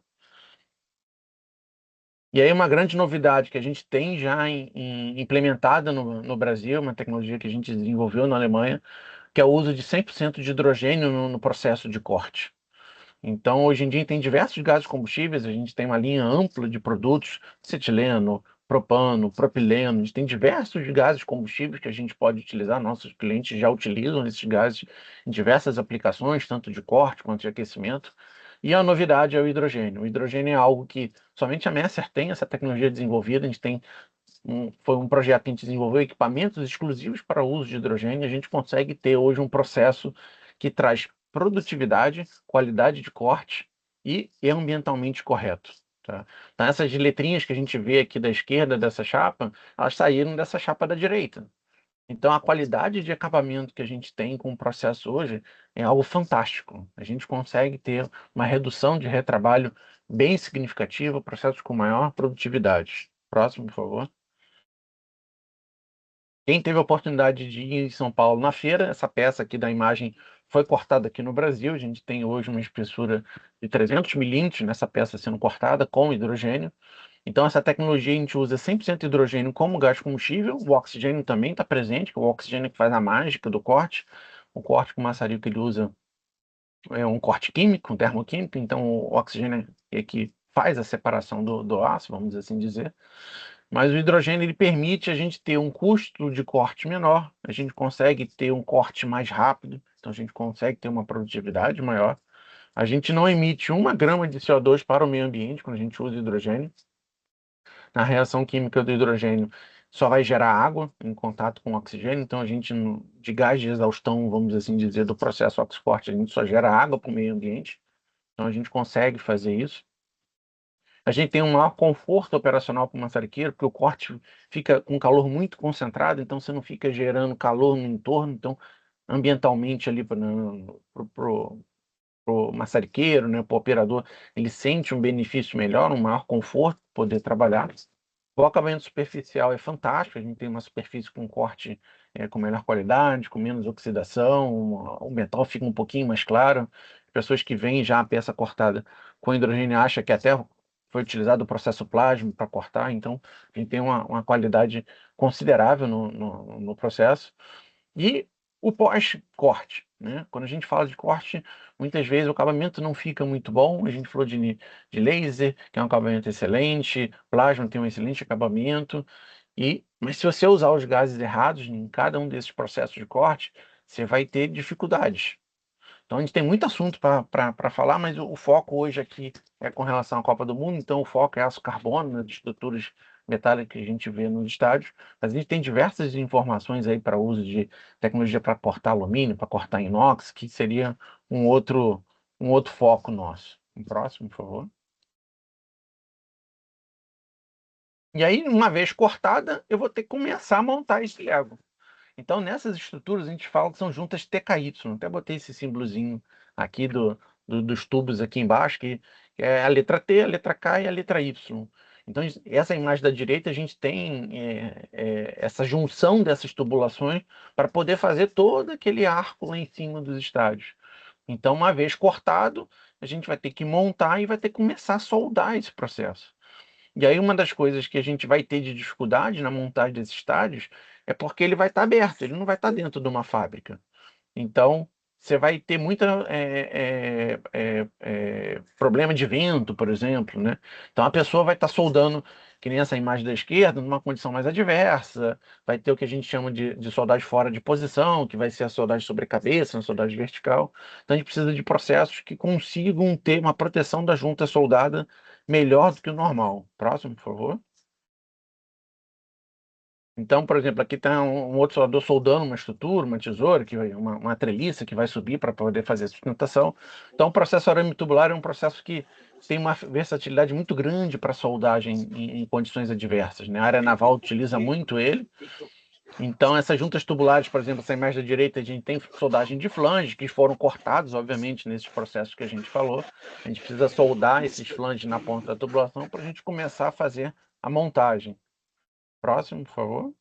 E aí, uma grande novidade que a gente tem já implementada no Brasil, uma tecnologia que a gente desenvolveu na Alemanha, que é o uso de 100% de hidrogênio no processo de corte. Então, hoje em dia, tem diversos gases combustíveis, a gente tem uma linha ampla de produtos, acetileno, propano, propileno, a gente tem diversos gases combustíveis que a gente pode utilizar, nossos clientes já utilizam esses gases em diversas aplicações, tanto de corte quanto de aquecimento. E a novidade é o hidrogênio. O hidrogênio é algo que somente a Messer tem essa tecnologia desenvolvida, a gente tem foi um projeto que a gente desenvolveu equipamentos exclusivos para o uso de hidrogênio, e a gente consegue ter hoje um processo que traz produtividade, qualidade de corte e é ambientalmente correto. Tá? Então, essas letrinhas que a gente vê aqui da esquerda dessa chapa, elas saíram dessa chapa da direita. Então, a qualidade de acabamento que a gente tem com o processo hoje é algo fantástico. A gente consegue ter uma redução de retrabalho bem significativa, processos com maior produtividade. Próximo, por favor. Quem teve a oportunidade de ir em São Paulo na feira, essa peça aqui da imagem foi cortada aqui no Brasil. A gente tem hoje uma espessura de 300 milímetros nessa peça sendo cortada com hidrogênio. Então, essa tecnologia a gente usa 100% hidrogênio como gás combustível. O oxigênio também está presente, que é o oxigênio que faz a mágica do corte. O corte que o maçarico ele usa é um corte químico, um termoquímico. Então, o oxigênio é que faz a separação do aço, vamos assim dizer. Mas o hidrogênio ele permite a gente ter um custo de corte menor, a gente consegue ter um corte mais rápido, então a gente consegue ter uma produtividade maior. A gente não emite 1 grama de CO2 para o meio ambiente quando a gente usa hidrogênio. Na reação química do hidrogênio só vai gerar água em contato com o oxigênio, então a gente, de gás de exaustão, vamos assim dizer, do processo oxforte, a gente só gera água para o meio ambiente, então a gente consegue fazer isso. A gente tem um maior conforto operacional para o maçariqueiro, porque o corte fica com calor muito concentrado, então você não fica gerando calor no entorno, então ambientalmente ali para o maçariqueiro, né, para o operador, ele sente um benefício melhor, um maior conforto poder trabalhar. O acabamento superficial é fantástico, a gente tem uma superfície com corte com melhor qualidade, com menos oxidação, o metal fica um pouquinho mais claro. As pessoas que veem já a peça cortada com hidrogênio acham que até foi utilizado o processo plasma para cortar, então a gente tem uma qualidade considerável no processo. E o pós-corte, né? Quando a gente fala de corte, muitas vezes o acabamento não fica muito bom. A gente falou de laser, que é um acabamento excelente, plasma tem um excelente acabamento, mas se você usar os gases errados em cada um desses processos de corte, você vai ter dificuldades. Então a gente tem muito assunto para falar, mas o foco hoje aqui é com relação à Copa do Mundo, então o foco é aço carbono, né, de estruturas metálicas que a gente vê nos estádios, mas a gente tem diversas informações aí para uso de tecnologia para cortar alumínio, para cortar inox, que seria um outro foco nosso. Um próximo, por favor. E aí, uma vez cortada, eu vou ter que começar a montar esse Lego. Então, nessas estruturas, a gente fala que são juntas TKY. Até botei esse símbolozinho aqui dos tubos aqui embaixo, que é a letra T, a letra K e a letra Y. Então, essa imagem da direita, a gente tem essa junção dessas tubulações para poder fazer todo aquele arco lá em cima dos estádios. Então, uma vez cortado, a gente vai ter que montar e vai ter que começar a soldar esse processo. E aí uma das coisas que a gente vai ter de dificuldade na montagem desses estádios é porque ele vai estar aberto, ele não vai estar dentro de uma fábrica. Então, você vai ter muita problema de vento, por exemplo, né? Então, a pessoa vai estar soldando, que nem essa imagem da esquerda, numa condição mais adversa, vai ter o que a gente chama de soldagem fora de posição, que vai ser a soldagem sobre a cabeça, a soldagem vertical. Então, a gente precisa de processos que consigam ter uma proteção da junta soldada melhor do que o normal. Próximo, por favor. Então, por exemplo, aqui está um outro soldador soldando uma estrutura, uma tesoura, uma treliça que vai subir para poder fazer a sustentação. Então, o processo arame tubular é um processo que tem uma versatilidade muito grande para soldagem em condições adversas, né? A área naval utiliza muito ele. Então, essas juntas tubulares, por exemplo, essa imagem da direita, a gente tem soldagem de flange, que foram cortados, obviamente, nesses processos que a gente falou. A gente precisa soldar esses flanges na ponta da tubulação para a gente começar a fazer a montagem. Próximo, por favor.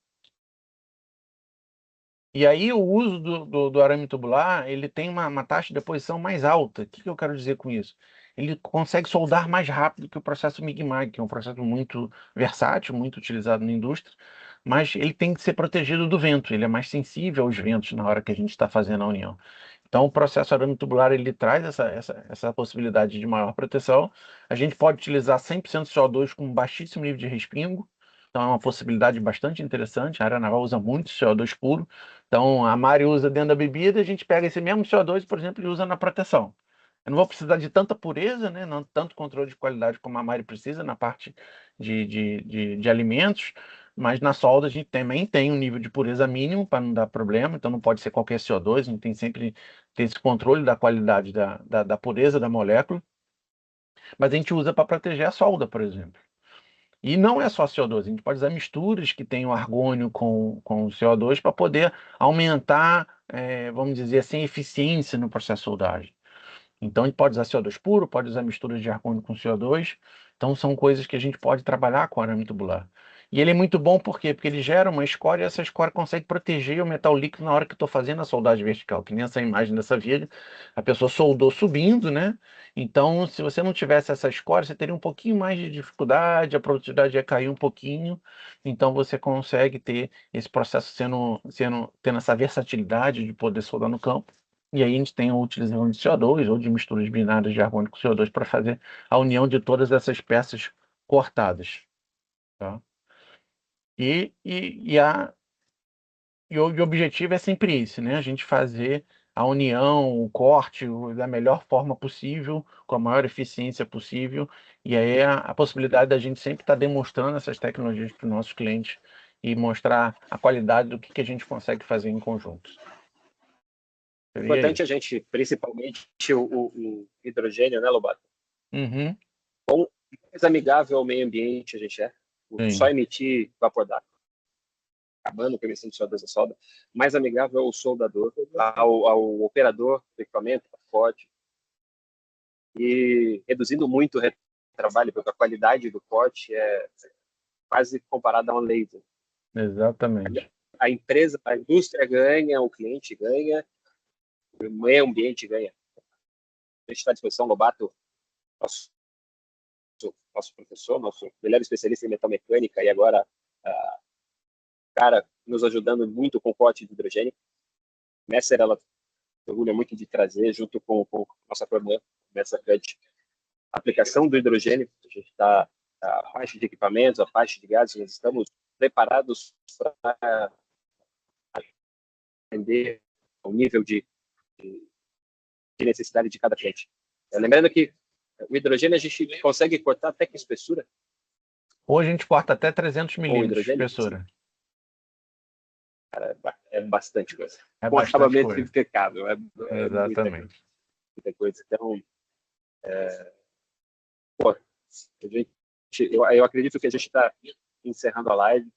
E aí o uso do arame tubular, ele tem uma taxa de deposição mais alta. O que eu quero dizer com isso? Ele consegue soldar mais rápido que o processo MIG-MAG, que é um processo muito versátil, muito utilizado na indústria, mas ele tem que ser protegido do vento, ele é mais sensível aos ventos na hora que a gente está fazendo a união. Então, o processo arame tubular, ele traz essa possibilidade de maior proteção. A gente pode utilizar 100% CO2 com baixíssimo nível de respingo, então é uma possibilidade bastante interessante. A área naval usa muito CO2 puro. Então, a Mari usa dentro da bebida, a gente pega esse mesmo CO2, por exemplo, e usa na proteção. Eu não vou precisar de tanta pureza, né? Não tanto controle de qualidade como a Mari precisa na parte de alimentos, mas na solda a gente também tem um nível de pureza mínimo para não dar problema, então não pode ser qualquer CO2, a gente tem sempre ter esse controle da qualidade da pureza da molécula, mas a gente usa para proteger a solda, por exemplo. E não é só CO2, a gente pode usar misturas que tenham argônio com CO2 para poder aumentar, vamos dizer assim, a eficiência no processo de soldagem. Então, a gente pode usar CO2 puro, pode usar misturas de argônio com CO2. Então, são coisas que a gente pode trabalhar com arame tubular. E ele é muito bom por quê? Porque ele gera uma escória e essa escória consegue proteger o metal líquido na hora que eu estou fazendo a soldagem vertical, que nem essa imagem dessa viga, a pessoa soldou subindo, né? Então, se você não tivesse essa escória, você teria um pouquinho mais de dificuldade, a produtividade ia cair um pouquinho, então você consegue ter esse processo tendo essa versatilidade de poder soldar no campo. E aí a gente tem a utilização de CO2 ou de misturas binárias de argônio com CO2 para fazer a união de todas essas peças cortadas. Tá? E o objetivo é sempre esse, né? A gente fazer a união, o corte da melhor forma possível, com a maior eficiência possível, e aí a possibilidade da gente sempre estar demonstrando essas tecnologias para os nossos clientes e mostrar a qualidade do que a gente consegue fazer em conjunto. É importante a gente, principalmente o hidrogênio, né, Lobato? Uhum. Mais amigável ao meio ambiente a gente é. Só emitir vapor d'água, acabando com a emissão de CO2 da solda, mais amigável ao soldador, ao operador do equipamento, pacote, e reduzindo muito o trabalho, porque a qualidade do corte é quase comparada a um laser. Exatamente. A empresa, a indústria ganha, o cliente ganha, o meio ambiente ganha. A gente está à disposição, Lobato, nosso professor, nosso melhor especialista em metalmecânica, e agora cara nos ajudando muito com o corte de hidrogênio. Messer, ela orgulha muito de trazer, junto com nossa irmã, Messer Cut, a aplicação do hidrogênio. A gente está a parte de equipamentos, a parte de gases, nós estamos preparados para atender o nível de necessidade de cada cliente. Lembrando que o hidrogênio a gente consegue cortar até que espessura? Hoje a gente corta até 300 milímetros de espessura. Cara, é bastante coisa. É com acabamento impecável. Exatamente. Muita coisa. Então, eu acredito que a gente está encerrando a live.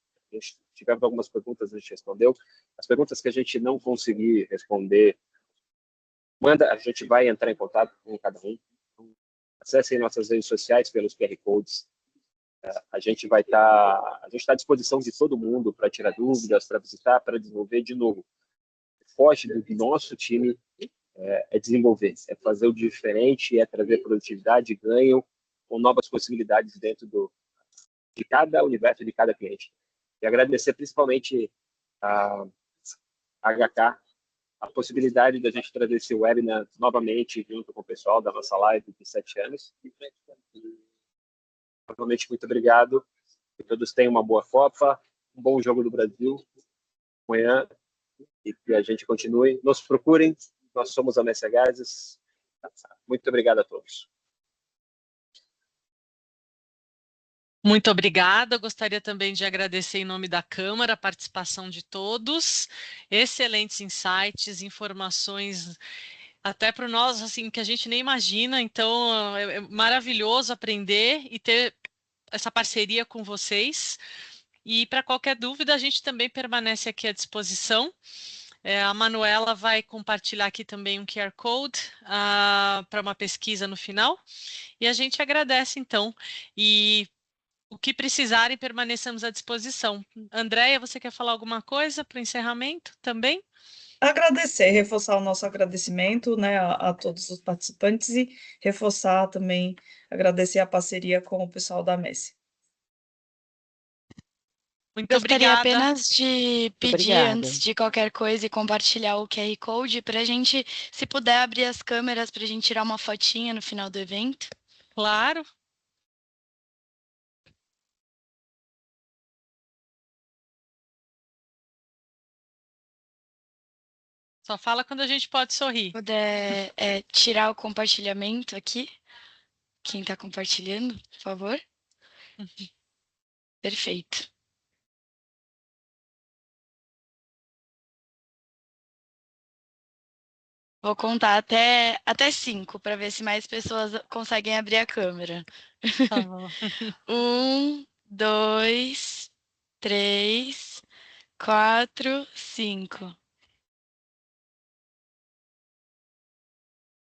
Tivemos algumas perguntas, a gente respondeu. As perguntas que a gente não conseguir responder, a gente vai entrar em contato com cada um. Acessem nossas redes sociais pelos QR Codes. A gente está à disposição de todo mundo para tirar dúvidas, para visitar, para desenvolver de novo. O forte do nosso time é desenvolver, é fazer o diferente, é trazer produtividade, ganho, com novas possibilidades dentro de cada universo, de cada cliente. E agradecer principalmente a HK, a possibilidade da gente trazer esse webinar novamente junto com o pessoal da nossa live de 7 anos. Novamente, muito obrigado. Que todos tenham uma boa Copa, um bom jogo do Brasil amanhã e que a gente continue. Nos procurem, nós somos a Messer Gases. Muito obrigado a todos. Muito obrigada. Eu gostaria também de agradecer em nome da Câmara a participação de todos. Excelentes insights, informações até para nós assim que a gente nem imagina. Então é maravilhoso aprender e ter essa parceria com vocês. E para qualquer dúvida a gente também permanece aqui à disposição. A Manuela vai compartilhar aqui também um QR Code para uma pesquisa no final. E a gente agradece então. E o que precisarem, permaneçamos à disposição. Andréia, você quer falar alguma coisa para o encerramento também? Agradecer, reforçar o nosso agradecimento, né, a todos os participantes e reforçar também, agradecer a parceria com o pessoal da Messi. Muito Gostaria obrigada. apenas de pedir, antes de qualquer coisa, e compartilhar o QR Code para a gente, se puder, abrir as câmeras para a gente tirar uma fotinha no final do evento. Claro. Só fala quando a gente pode sorrir. Puder tirar o compartilhamento aqui. Quem está compartilhando, por favor. Perfeito. Vou contar até 5 para ver se mais pessoas conseguem abrir a câmera. Tá bom. 1, 2, 3, 4, 5.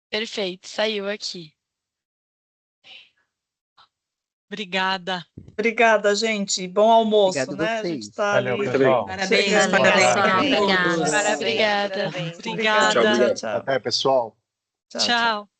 Perfeito, saiu aqui. Obrigada. Obrigada, gente. Bom almoço, Obrigado né? A vocês. gente está Valeu, ali. pessoal. Parabéns, Chegando. parabéns. Obrigada. Obrigada. Obrigada. Obrigada. Tchau, obrigado. Tchau. Até, pessoal. Tchau. Tchau.